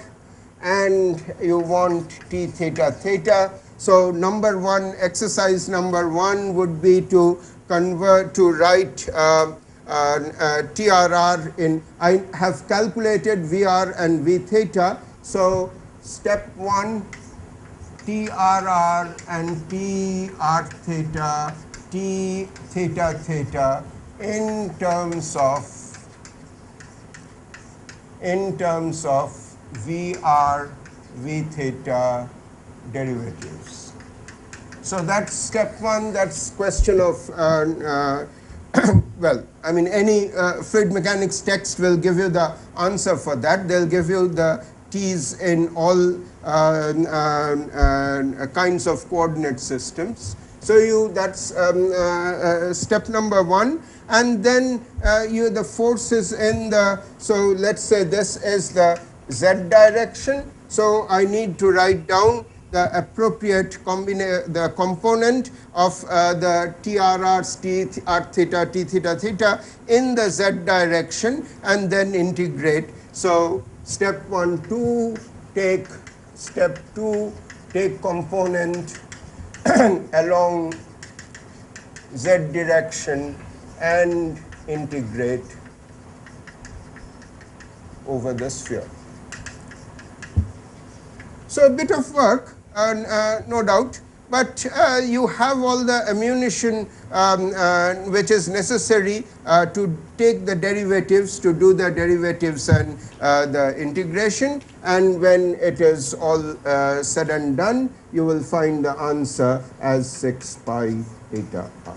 and you want T theta theta. So exercise number one would be to write TRR in, I have calculated Vr and V theta. So step 1, TRR and TR theta, T theta theta in terms of Vr, V theta derivatives. So that's step 1. That's question of well, I mean, any fluid mechanics text will give you the answer for that. They'll give you the T's in all kinds of coordinate systems. So that's step number 1. And then the force is in the, so let's say this is the z direction. So I need to write down the appropriate the component of the TRRs, TR theta, T theta theta in the z direction, and then integrate. So step 1, 2, take step 2, take component along z direction and integrate over the sphere. So a bit of work, no doubt, but you have all the ammunition which is necessary to take the derivatives, to do the derivatives and the integration, and when it is all said and done, you will find the answer as 6 pi eta r.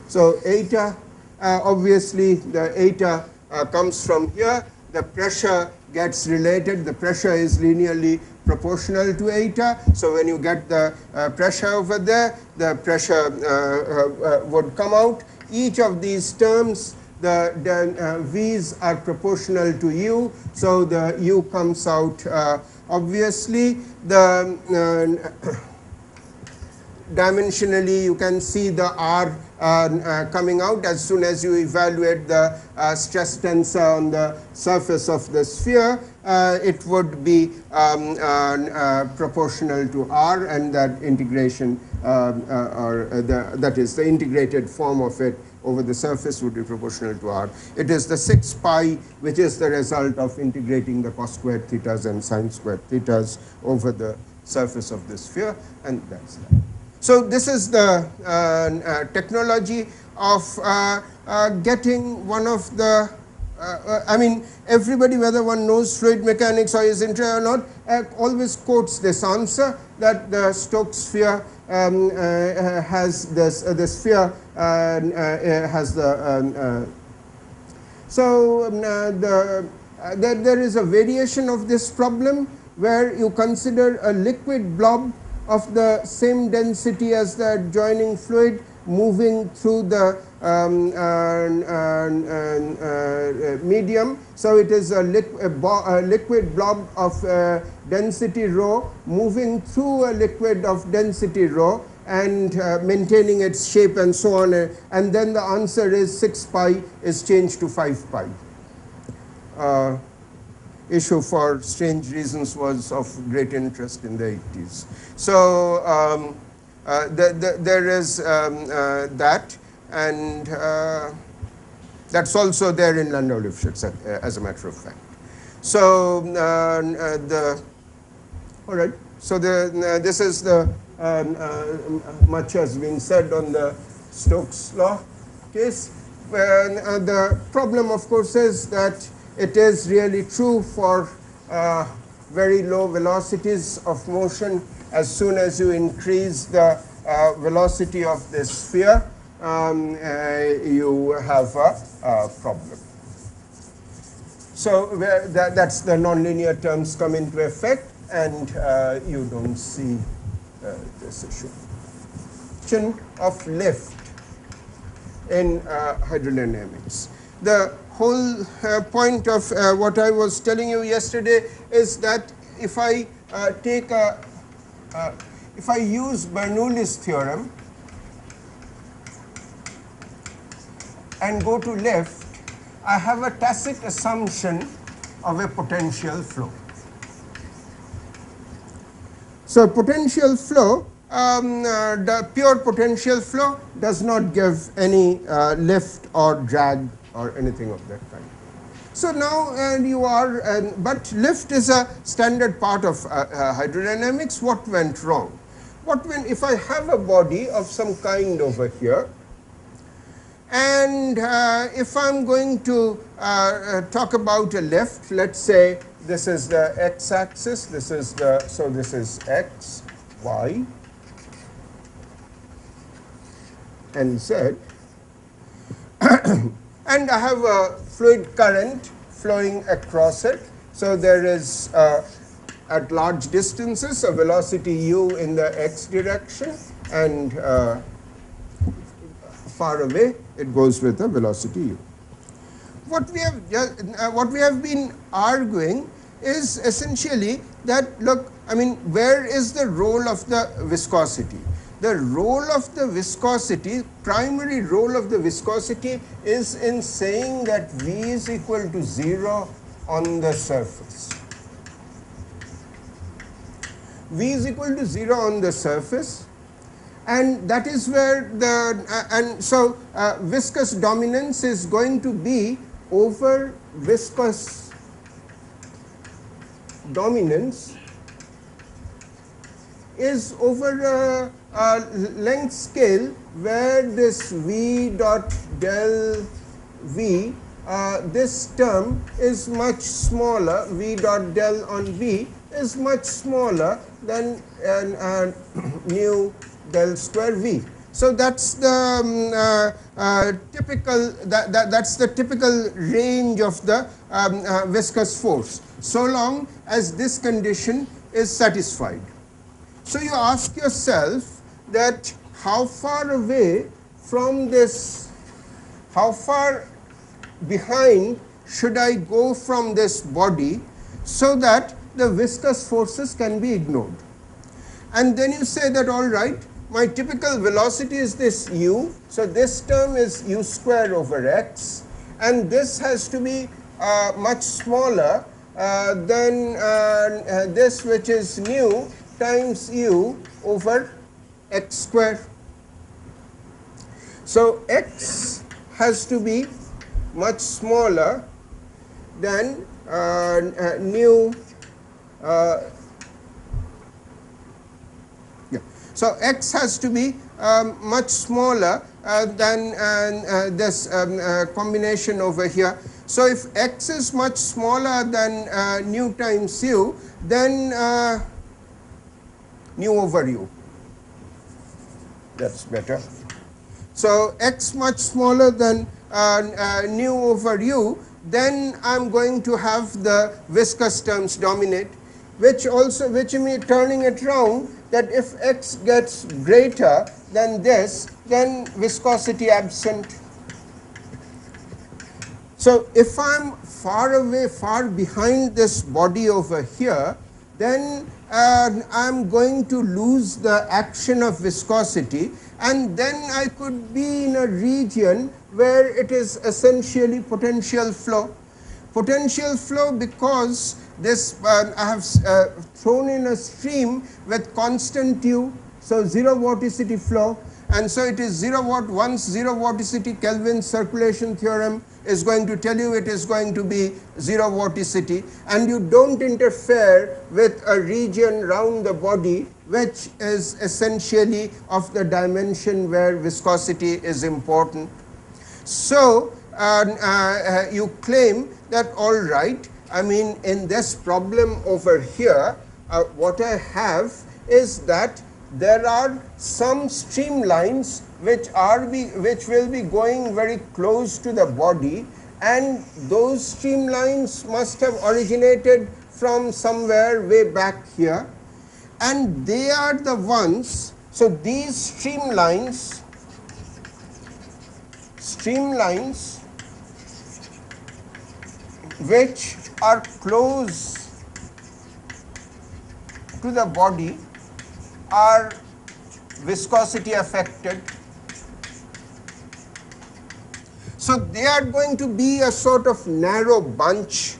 So eta, obviously the eta comes from here, the pressure gets related, the pressure is linearly proportional to eta. So when you get the pressure over there, the pressure would come out. Each of these terms, the V's are proportional to U, so the U comes out. Obviously, the dimensionally you can see the R coming out as soon as you evaluate the stress tensor on the surface of the sphere. It would be proportional to R, and that integration that is the integrated form of it over the surface would be proportional to R. It is the 6 pi which is the result of integrating the cos squared thetas and sin squared thetas over the surface of the sphere, and that's that. So this is the technology of getting one of the, I mean, everybody, whether one knows fluid mechanics or is interested or not, always quotes this answer that the Stokes sphere has this, the sphere has the, there is a variation of this problem where you consider a liquid blob of the same density as the adjoining fluid moving through the medium. So it is a liquid blob of density rho moving through a liquid of density rho and maintaining its shape and so on. And then the answer is 6 pi is changed to 5 pi. Issue for strange reasons was of great interest in the 80s. So there is that, and that's also there in Landau-Lifshitz as a matter of fact. So all right. So this is the much has been said on the Stokes law case. The problem, of course, is that it is really true for very low velocities of motion. As soon as you increase the velocity of this sphere, you have a problem. So that's the nonlinear terms come into effect, and you don't see this issue. Question of lift in hydrodynamics. The whole point of what I was telling you yesterday is that if I take if I use Bernoulli's theorem and go to lift, I have a tacit assumption of a potential flow. So potential flow, the pure potential flow does not give any lift or drag or anything of that kind. So now you are, but lift is a standard part of hydrodynamics. What went wrong? What went, if I have a body of some kind over here, and if I'm going to talk about a lift, let's say this is the x-axis, this is the, so this is x, y, and z. And I have a fluid current flowing across it. So there is, at large distances, a velocity u in the x direction, and far away it goes with a velocity u. What we have been arguing is essentially that, look, I mean, where is the role of the viscosity? The role of the viscosity, primary role of the viscosity is in saying that V is equal to 0 on the surface. V is equal to 0 on the surface, and that is where the, and so viscous dominance is going to be over viscous dominance is over a length scale where this V dot del V, this term is much smaller, V dot del on V is much smaller than nu del square V. So that's the typical that's the typical range of the viscous force, so long as this condition is satisfied. So you ask yourself that how far away from this, how far behind should I go from this body so that the viscous forces can be ignored. And then you say that, all right, my typical velocity is this u, so this term is u square over x, and this has to be much smaller than this, which is nu times u over x square. So x has to be much smaller than nu. So x has to be much smaller than this combination over here. So if x is much smaller than nu times u, then nu over u. That's better. So x much smaller than nu over u, then I'm going to have the viscous terms dominate, which means turning it round, that if x gets greater than this, then viscosity absent. So if I'm far away, far behind this body over here, then I'm going to lose the action of viscosity, and then I could be in a region where it is essentially potential flow. Potential flow because this I have thrown in a stream with constant u, so zero vorticity flow, and so it is 0 watt. Once zero vorticity, Kelvin's circulation theorem is going to tell you it is going to be zero vorticity, and you don't interfere with a region round the body which is essentially of the dimension where viscosity is important. So you claim that, all right, I mean, in this problem over here, what I have is that there are some streamlines which will be going very close to the body, and those streamlines must have originated from somewhere way back here, and they are the ones. So these streamlines which are close to the body are viscosity affected. So they are going to be a sort of narrow bunch.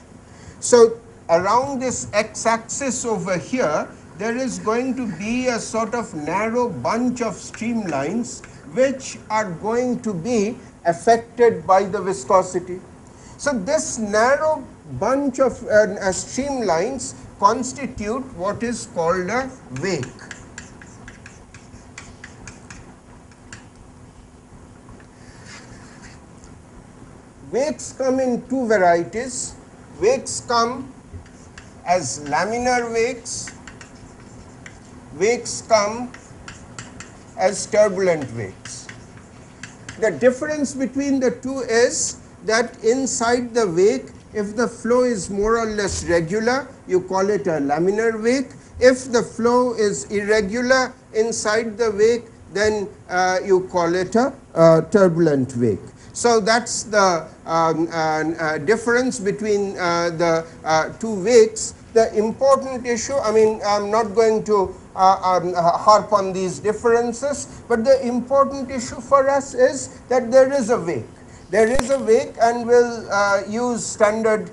So around this x-axis over here, there is going to be a sort of narrow bunch of streamlines which are going to be affected by the viscosity. So this narrow bunch of streamlines constitute what is called a wake. Wakes come in two varieties. Wakes come as laminar wakes. Wakes come as turbulent wakes. The difference between the two is that inside the wake, if the flow is more or less regular, you call it a laminar wake. If the flow is irregular inside the wake, then you call it a turbulent wake. So that's the difference between the two wakes. The important issue, I mean, I'm not going to harp on these differences, but the important issue for us is that there is a wake. There is a wake, and we'll use standard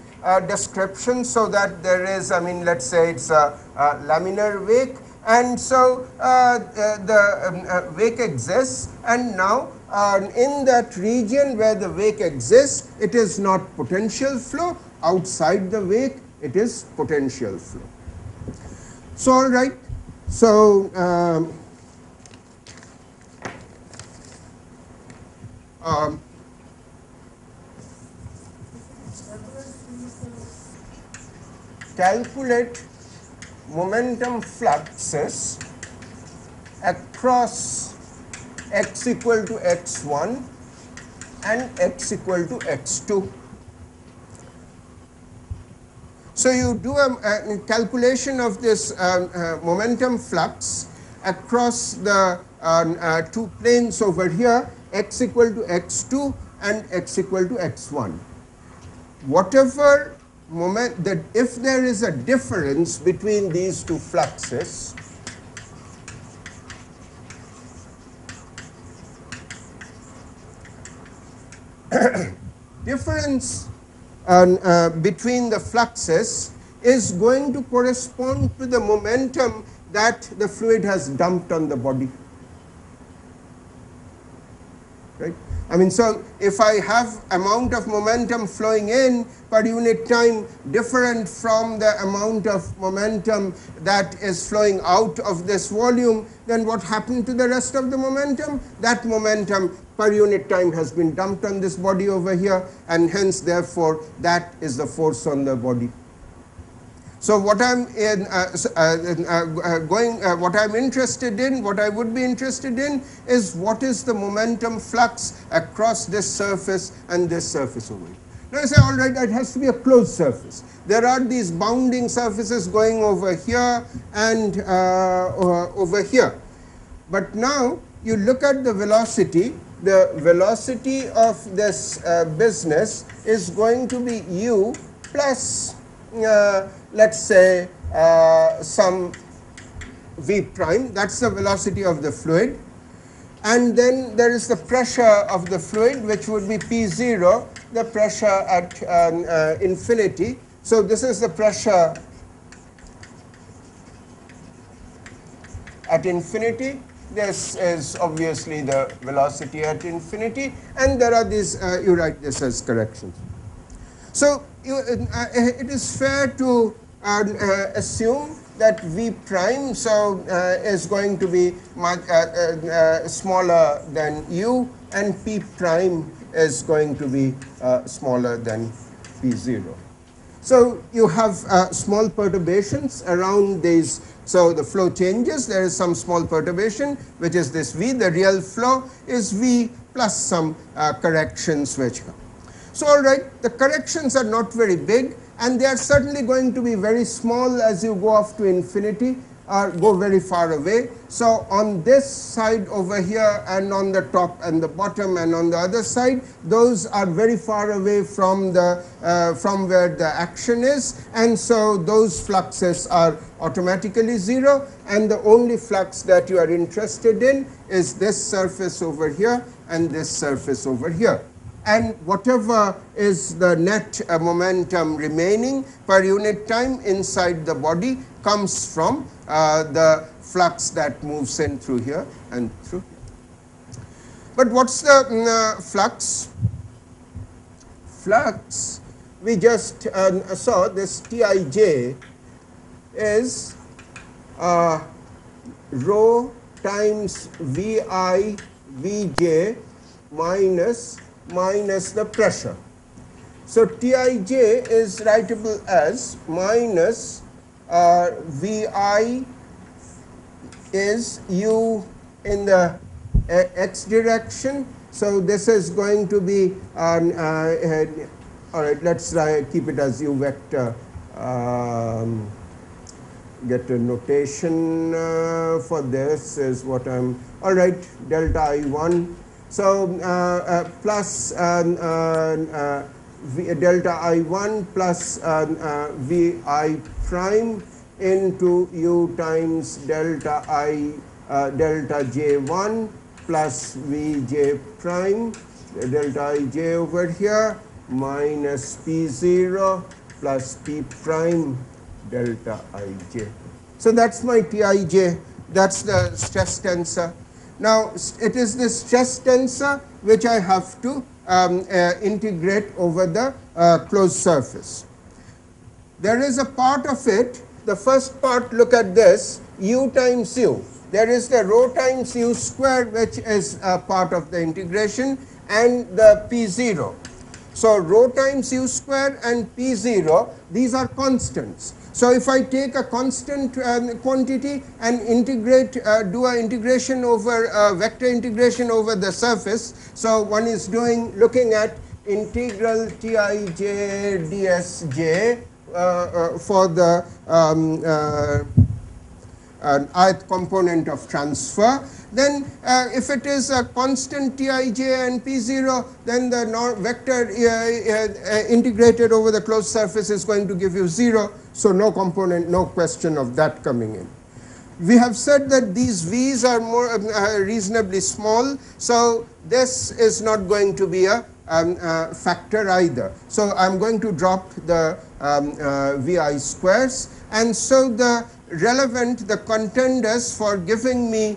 description so that there is, I mean, let's say it's a laminar wake, and so the wake exists, and now in that region where the wake exists, it is not potential flow. Outside the wake, it is potential flow. So all right, So calculate momentum fluxes across x equal to x1 and x equal to x2. So you do a calculation of this momentum flux across the two planes over here, x equal to x2 and x equal to x1. Whatever moment that if there is a difference between these two fluxes, difference between the fluxes is going to correspond to the momentum that the fluid has dumped on the body, right? I mean, so if I have amount of momentum flowing in per unit time different from the amount of momentum that is flowing out of this volume, then what happened to the rest of the momentum? That momentum per unit time has been dumped on this body over here, and hence therefore that is the force on the body. So what I'm what I'm interested in, what I would be interested in, is what is the momentum flux across this surface and this surface over here. Now I say, all right, it has to be a closed surface. There are these bounding surfaces going over here and over here. But now you look at the velocity. The velocity of this business is going to be u plus let's say some v prime. That's the velocity of the fluid, and then there is the pressure of the fluid, which would be P0, the pressure at infinity. So this is the pressure at infinity. This is obviously the velocity at infinity, and there are these, you write this as corrections. So it is fair to assume that v prime is going to be much smaller than u, and p prime is going to be smaller than p0. So you have small perturbations around these. So the flow changes. There is some small perturbation, which is this v. The real flow is v plus some corrections which come. So all right, the corrections are not very big, and they are certainly going to be very small as you go off to infinity or go very far away. So on this side over here, and on the top and the bottom and on the other side, those are very far away from the from where the action is, and so those fluxes are automatically zero, and the only flux that you are interested in is this surface over here and this surface over here. And whatever is the net momentum remaining per unit time inside the body comes from the flux that moves in through here and through here. But what's the flux? Flux, we just saw this Tij is rho times Vi Vj minus the pressure. So Tij is writable as minus Vi is u in the x direction. So this is going to be all right, let's try keep it as u vector. Get a notation for this is what I'm all right, delta I1. So plus delta I1 plus Vi prime into u times delta J1 plus Vj prime, delta Ij over here, minus P0 plus P prime delta Ij. So that's my Tij, that's the stress tensor. Now it is this stress tensor which I have to integrate over the closed surface. There is a part of it, the first part, look at this, u times u. There is the rho times u square, which is a part of the integration, and the p0. So rho times u square and p0, these are constants. So if I take a constant quantity and integrate, do an integration over vector integration over the surface, so one is looking at integral Tij dsj for the ith component of transfer. Then if it is a constant Tij and p0, then the vector integrated over the closed surface is going to give you 0. So no component, no question of that coming in. We have said that these v's are more reasonably small, so this is not going to be a factor either. So I'm going to drop the vi squares, and so the contenders for giving me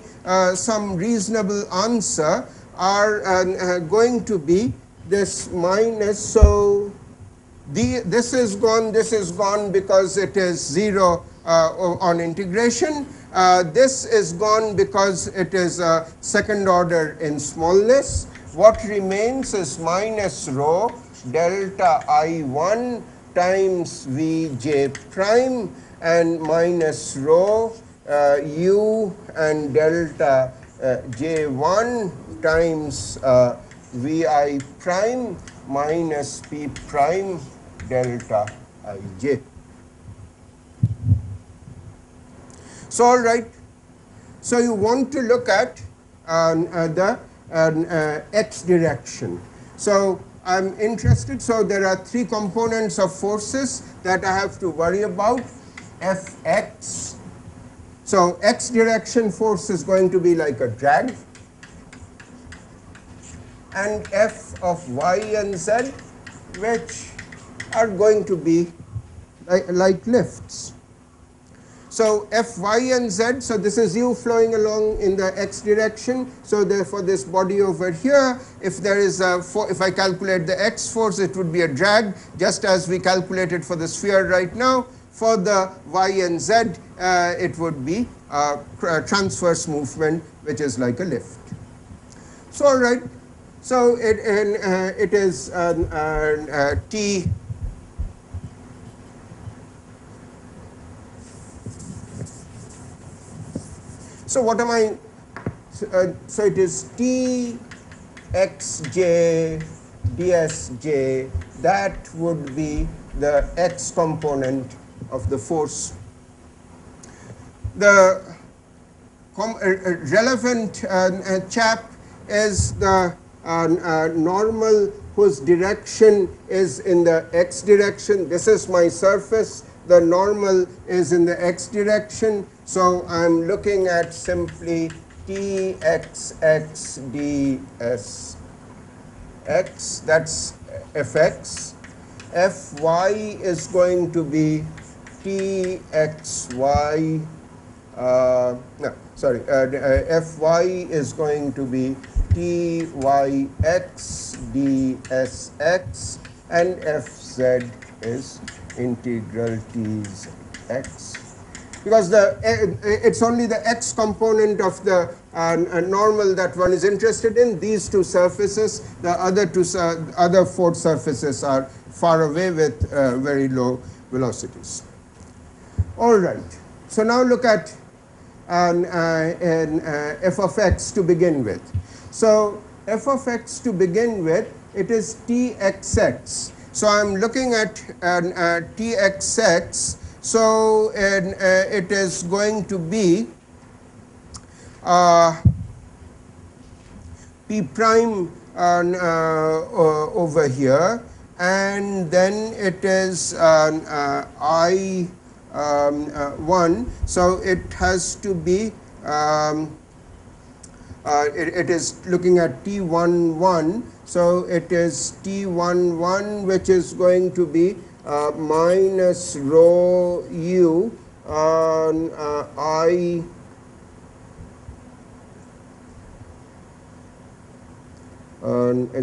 some reasonable answer are going to be this minus. So this is gone because it is 0 on integration. This is gone because it is second order in smallness. What remains is minus rho delta I1 times Vj prime and minus rho u and delta j1 times Vi prime minus p prime delta ij. So all right, so you want to look at the x direction. So I'm interested, so there are three components of forces that I have to worry about. Fx, so x direction force is going to be like a drag, and f of y and z, which are going to be like lifts. So f, y and z, so this is u flowing along in the x direction. So therefore this body over here, if there is if I calculate the x force, it would be a drag, just as we calculated for the sphere right now. For the y and z, it would be a transverse movement, which is like a lift. So all right, so it is t. So what am I? So it is t xj dsj. That would be the x component of the force. The relevant chap is the normal whose direction is in the x direction. This is my surface. The normal is in the x direction. So I'm looking at simply txx ds x, that's fx. Fy is going to be txy, fy is going to be tyx dsx, and fz is integral tx. Because it's only the x component of the normal that one is interested in. These two surfaces, the other four surfaces are far away with very low velocities. All right. So now look at f of x to begin with. So f of x to begin with, it is txx. So I'm looking at txx. So it is going to be p prime over here, and then it is I1. So it has to be it is looking at T11. So it is T11, which is going to be minus rho u on I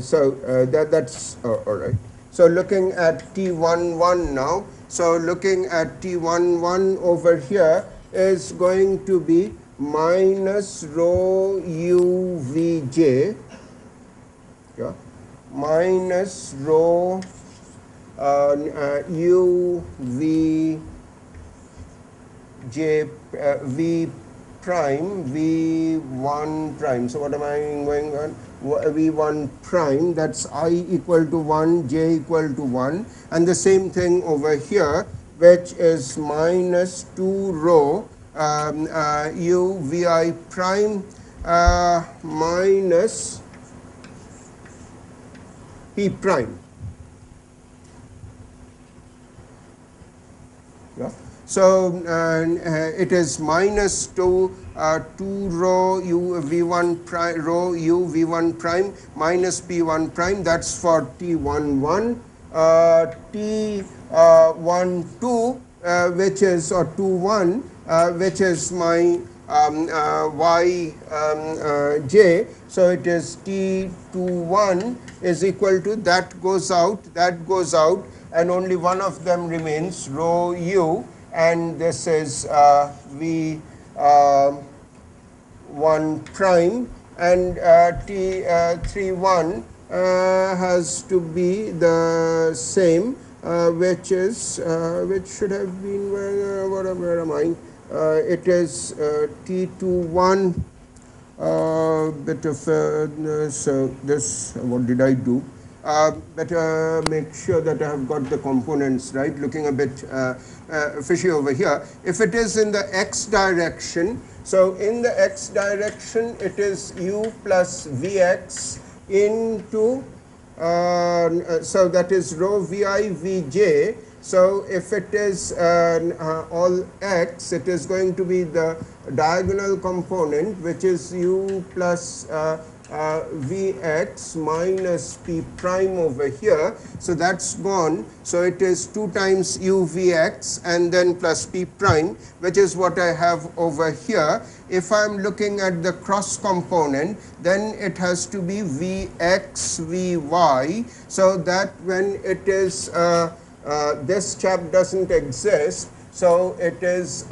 so that's all right. So looking at T11 now. So looking at T11 over here, is going to be minus rho u v j, yeah, minus rho u v j v prime v1 prime. So what am I going on? v1 prime, that's I equal to 1, j equal to 1, and the same thing over here, which is minus 2 rho u vi prime minus p prime. Yeah. So it is minus 2 rho u v1 prime rho u v1 prime minus p1 prime. That's for t11. T12 which is, or 21, which is my y j. So it is t21 is equal to, that goes out, and only one of them remains, rho u, and this is v1 prime, and t31 has to be the same, which is which should have been, where am I? It is t21 bit of so this, what did I do? Better make sure that I have got the components right, looking a bit fishy over here. If it is in the x direction, so in the x direction it is u plus vx into so that is rho vi vj. So if it is all x, it is going to be the diagonal component, which is u plus vx minus p prime over here. So that's gone. So it is 2 times u vx and then plus p prime, which is what I have over here. If I am looking at the cross component, then it has to be vx vy, so that when it is this chap doesn't exist, so it is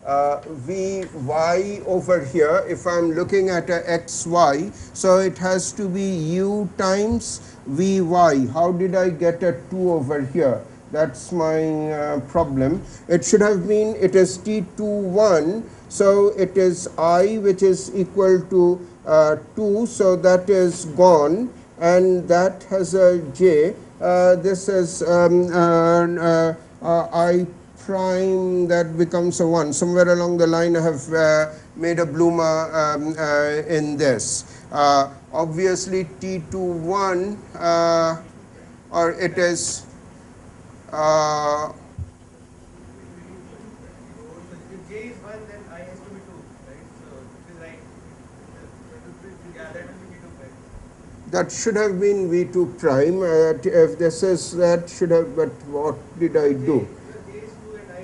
vy over here. If I am looking at a xy, so it has to be u times vy. How did I get a 2 over here? That's my problem. It should have been, it is t21, so it is I, which is equal to 2, so that is gone, and that has a j. This is I prime, that becomes a 1. Somewhere along the line I have made a bloomer in this. Obviously t21 or it is if j is 1, then I has to be 2, right? So it is right. Yeah, that will be v2 prime. that should have been v2 prime. If this is, that should have, but what did I do? J is 2 and I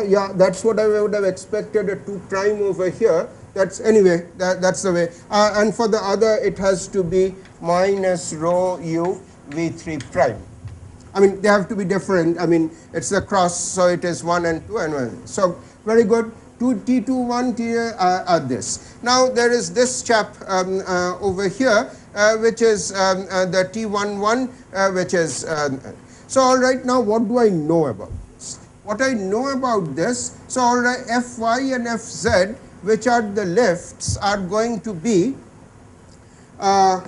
is Yeah, that's what I would have expected, a 2 prime over here. That's anyway, that's the way. And for the other, it has to be minus rho u v3 prime. I mean, they have to be different. I mean, it's the cross, so it is 1 and 2 and 1. So very good. T21 this. Now there is this chap over here, which is the T11, which is so all right. Now what do I know about this? What I know about this, so all right, Fy and Fz, which are the lifts, are going to be all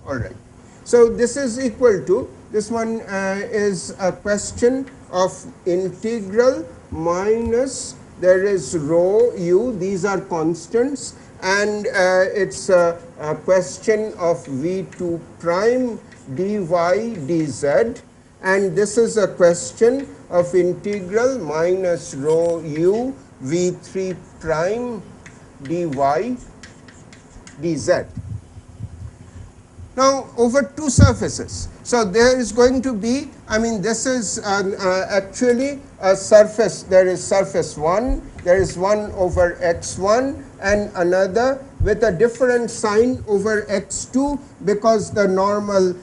right. So this is equal to, this one is a question of integral minus, there is rho u, these are constants, and it's a question of v2 prime dy dz, and this is a question of integral minus rho u v3 prime dy dz. Now over 2 surfaces, so there is going to be, I mean this is actually a surface, there is surface 1, there is one over x1 and another with a different sign over x2 because the normal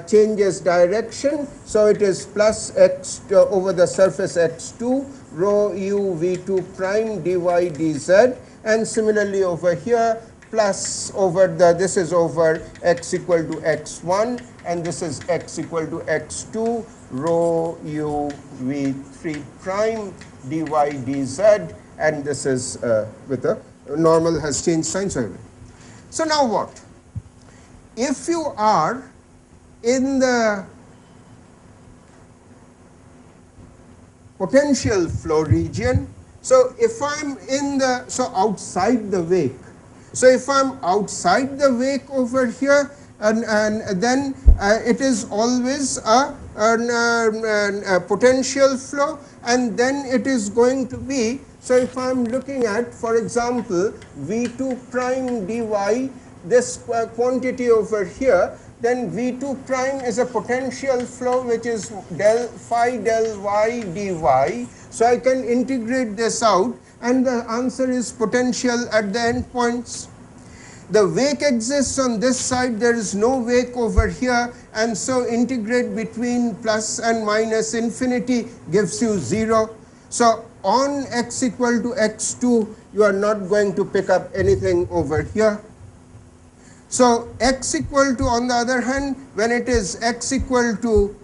changes direction. So it is plus x over the surface x2 rho u v2 prime dy dz, and similarly over here plus over the, this is over x equal to x1 and this is x equal to x2 rho u v3 prime dy dz, and this is with a normal has changed sign. So now what? If you are in the potential flow region, so if I'm in the, so outside the wake, so if I'm outside the wake over here, and then it is always a potential flow, and then it is going to be, so if I'm looking at, for example, v2 prime dy, this quantity over here, then v2 prime is a potential flow which is del phi del y dy. So I can integrate this out, and the answer is potential at the endpoints. The wake exists on this side, there is no wake over here, and so integrate between plus and minus infinity gives you 0. So on x equal to x2, you are not going to pick up anything over here. So x equal to, on the other hand, when it is x equal to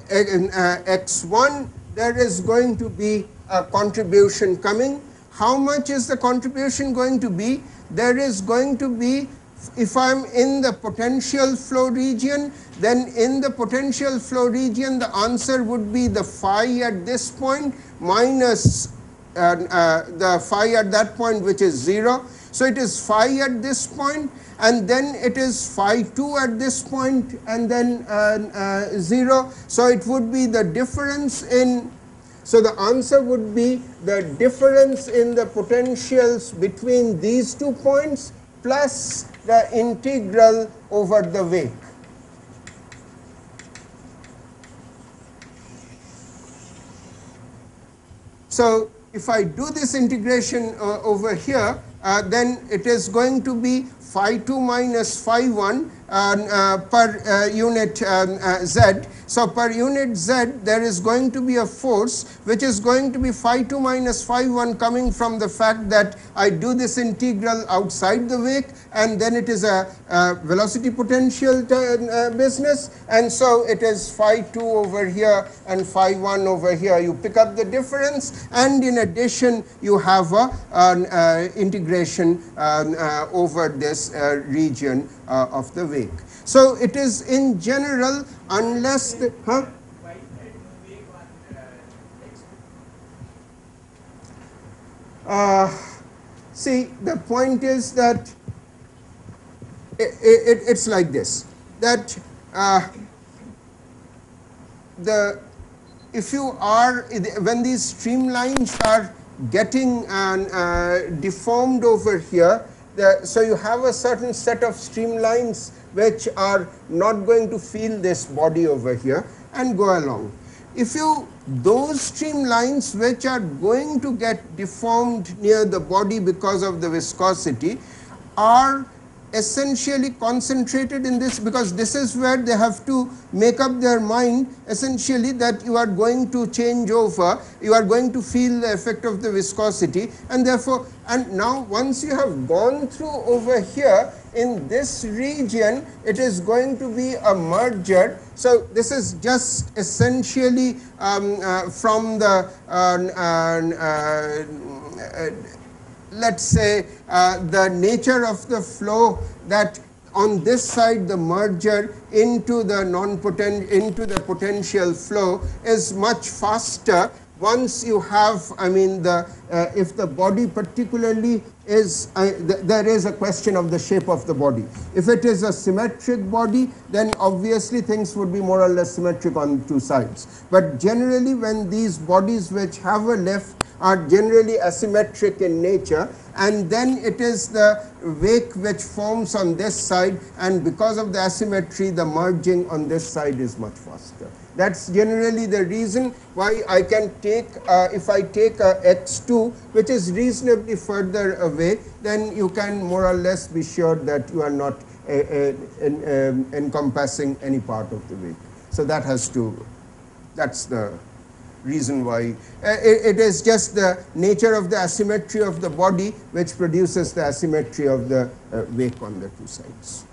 x1, there is going to be a contribution coming. How much is the contribution going to be? There is going to be, if I'm in the potential flow region, then in the potential flow region, the answer would be the phi at this point minus the phi at that point, which is 0. So it is phi at this point, and then it is phi 2 at this point, and then 0. So it would be the difference in, so the answer would be the difference in the potentials between these 2 points plus the integral over the wake. So if I do this integration over here, then it is going to be phi 2 minus phi 1 per unit z. So per unit z, there is going to be a force which is going to be phi 2 minus phi 1 coming from the fact that I do this integral outside the wake, and then it is a velocity potential business, and so it is phi 2 over here and phi 1 over here. You pick up the difference, and in addition you have a integration over this region of the wake. So it is in general, unless the see, the point is that it's like this, that if you are, when these streamlines are getting deformed over here, so you have a certain set of streamlines which are not going to feel this body over here and go along. If you, those streamlines which are going to get deformed near the body because of the viscosity are essentially concentrated in this, because this is where they have to make up their mind essentially that you are going to change over, you are going to feel the effect of the viscosity, and therefore, and now once you have gone through over here in this region, it is going to be a merger. So this is just essentially from the let's say the nature of the flow, that on this side the merger into the into the potential flow is much faster once you have, I mean, the if the body particularly is, there is a question of the shape of the body. If it is a symmetric body, then obviously things would be more or less symmetric on two sides. But generally when these bodies which have a lift are generally asymmetric in nature, and then it is the wake which forms on this side, and because of the asymmetry the merging on this side is much faster. That's generally the reason why I can take, if I take a x2 which is reasonably further away, then you can more or less be sure that you are not encompassing any part of the wake. So that has to, that's the reason why. It is just the nature of the asymmetry of the body which produces the asymmetry of the wake on the two sides.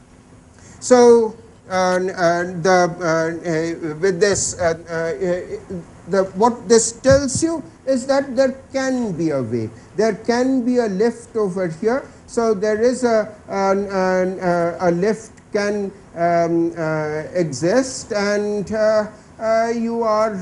So with this, what this tells you is that there can be a wake, there can be a lift over here. So there is a lift can exist, and you are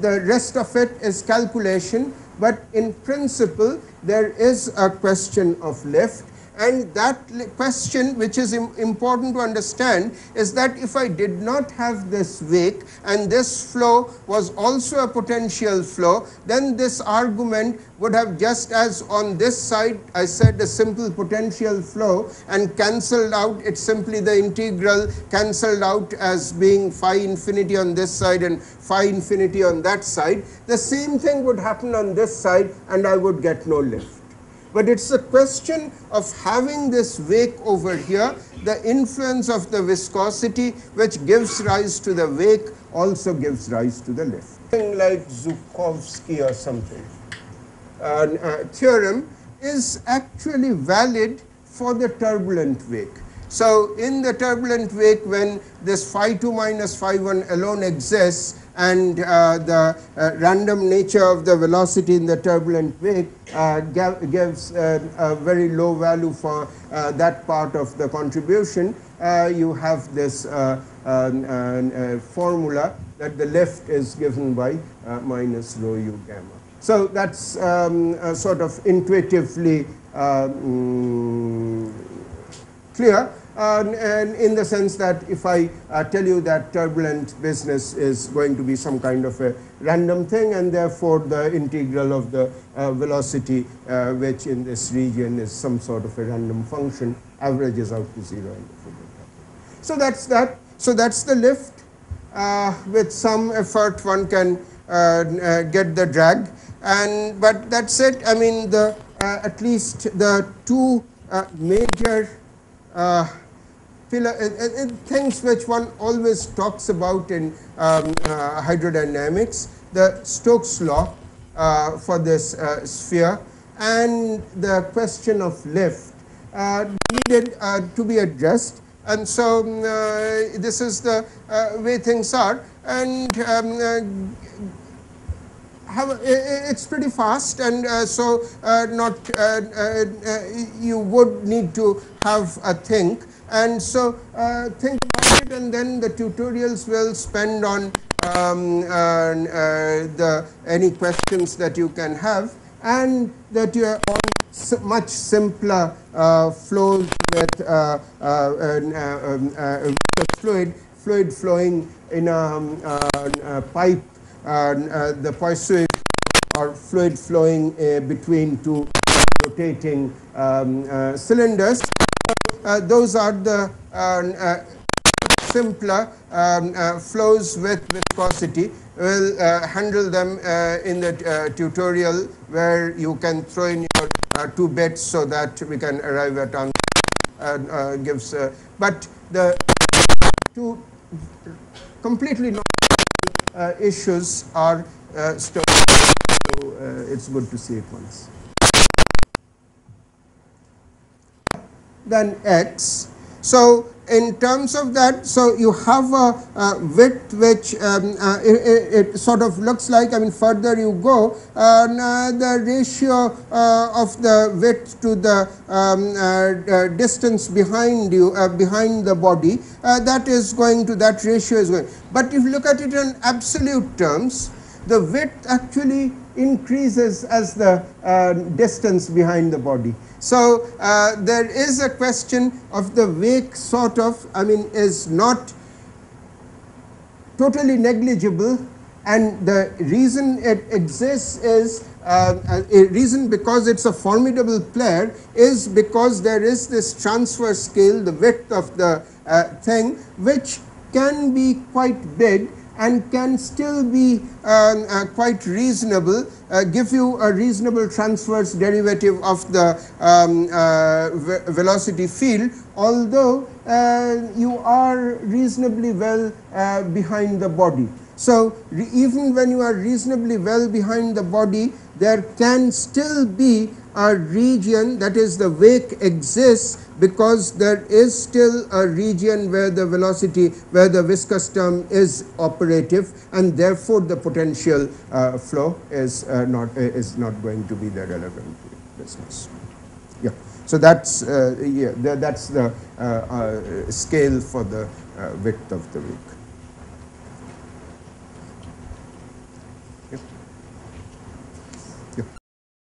the rest of it is calculation, but in principle there is a question of lift. And that question, which is important to understand, is that if I did not have this wake and this flow was also a potential flow, then this argument would have, just as on this side I said a simple potential flow and cancelled out, it's simply the integral cancelled out as being phi infinity on this side and phi infinity on that side. The same thing would happen on this side and I would get no lift. But it's a question of having this wake over here, the influence of the viscosity which gives rise to the wake also gives rise to the lift. Something like Zhukovsky or something theorem is actually valid for the turbulent wake. So in the turbulent wake, when this phi 2 minus phi 1 alone exists, and the random nature of the velocity in the turbulent wake gives a very low value for that part of the contribution, you have this formula that the lift is given by minus rho u gamma. So that's sort of intuitively clear. And in the sense that if I tell you that turbulent business is going to be some kind of a random thing, and therefore the integral of the velocity which in this region is some sort of a random function averages out to 0 in the Fourier. So that's that. So that's the lift. With some effort one can get the drag, but that's it. I mean, at least the two major things which one always talks about in hydrodynamics, the Stokes law for this sphere and the question of lift needed to be addressed. And so this is the way things are, and it's pretty fast, and so you would need to have a think. And so think about it, and then the tutorials will spend on any questions that you can have, and that you are on much simpler flows with fluid flowing in a pipe, the Poisson or fluid flowing between two rotating cylinders. Those are the simpler flows with viscosity. We'll handle them in the tutorial, where you can throw in your 2 bits so that we can arrive at answer. But the two completely non issues are so it's good to see it once. Then x. So in terms of that, so you have a width which it sort of looks like, I mean, further you go, the ratio of the width to the distance behind you, behind the body, that ratio is going. But if you look at it in absolute terms, the width actually increases as the distance behind the body. So there is a question of the wake sort of, I mean, is not totally negligible, and the reason it exists is a reason because it's a formidable player is because there is this transfer scale, the width of the thing, which can be quite big and can still be quite reasonable, give you a reasonable transverse derivative of the velocity field, although you are reasonably well behind the body. So even when you are reasonably well behind the body, there can still be a region, that is the wake exists because there is still a region where the velocity, where the viscous term is operative, and therefore the potential flow is not going to be the relevant business. Yeah. So that's that's the scale for the width of the wake.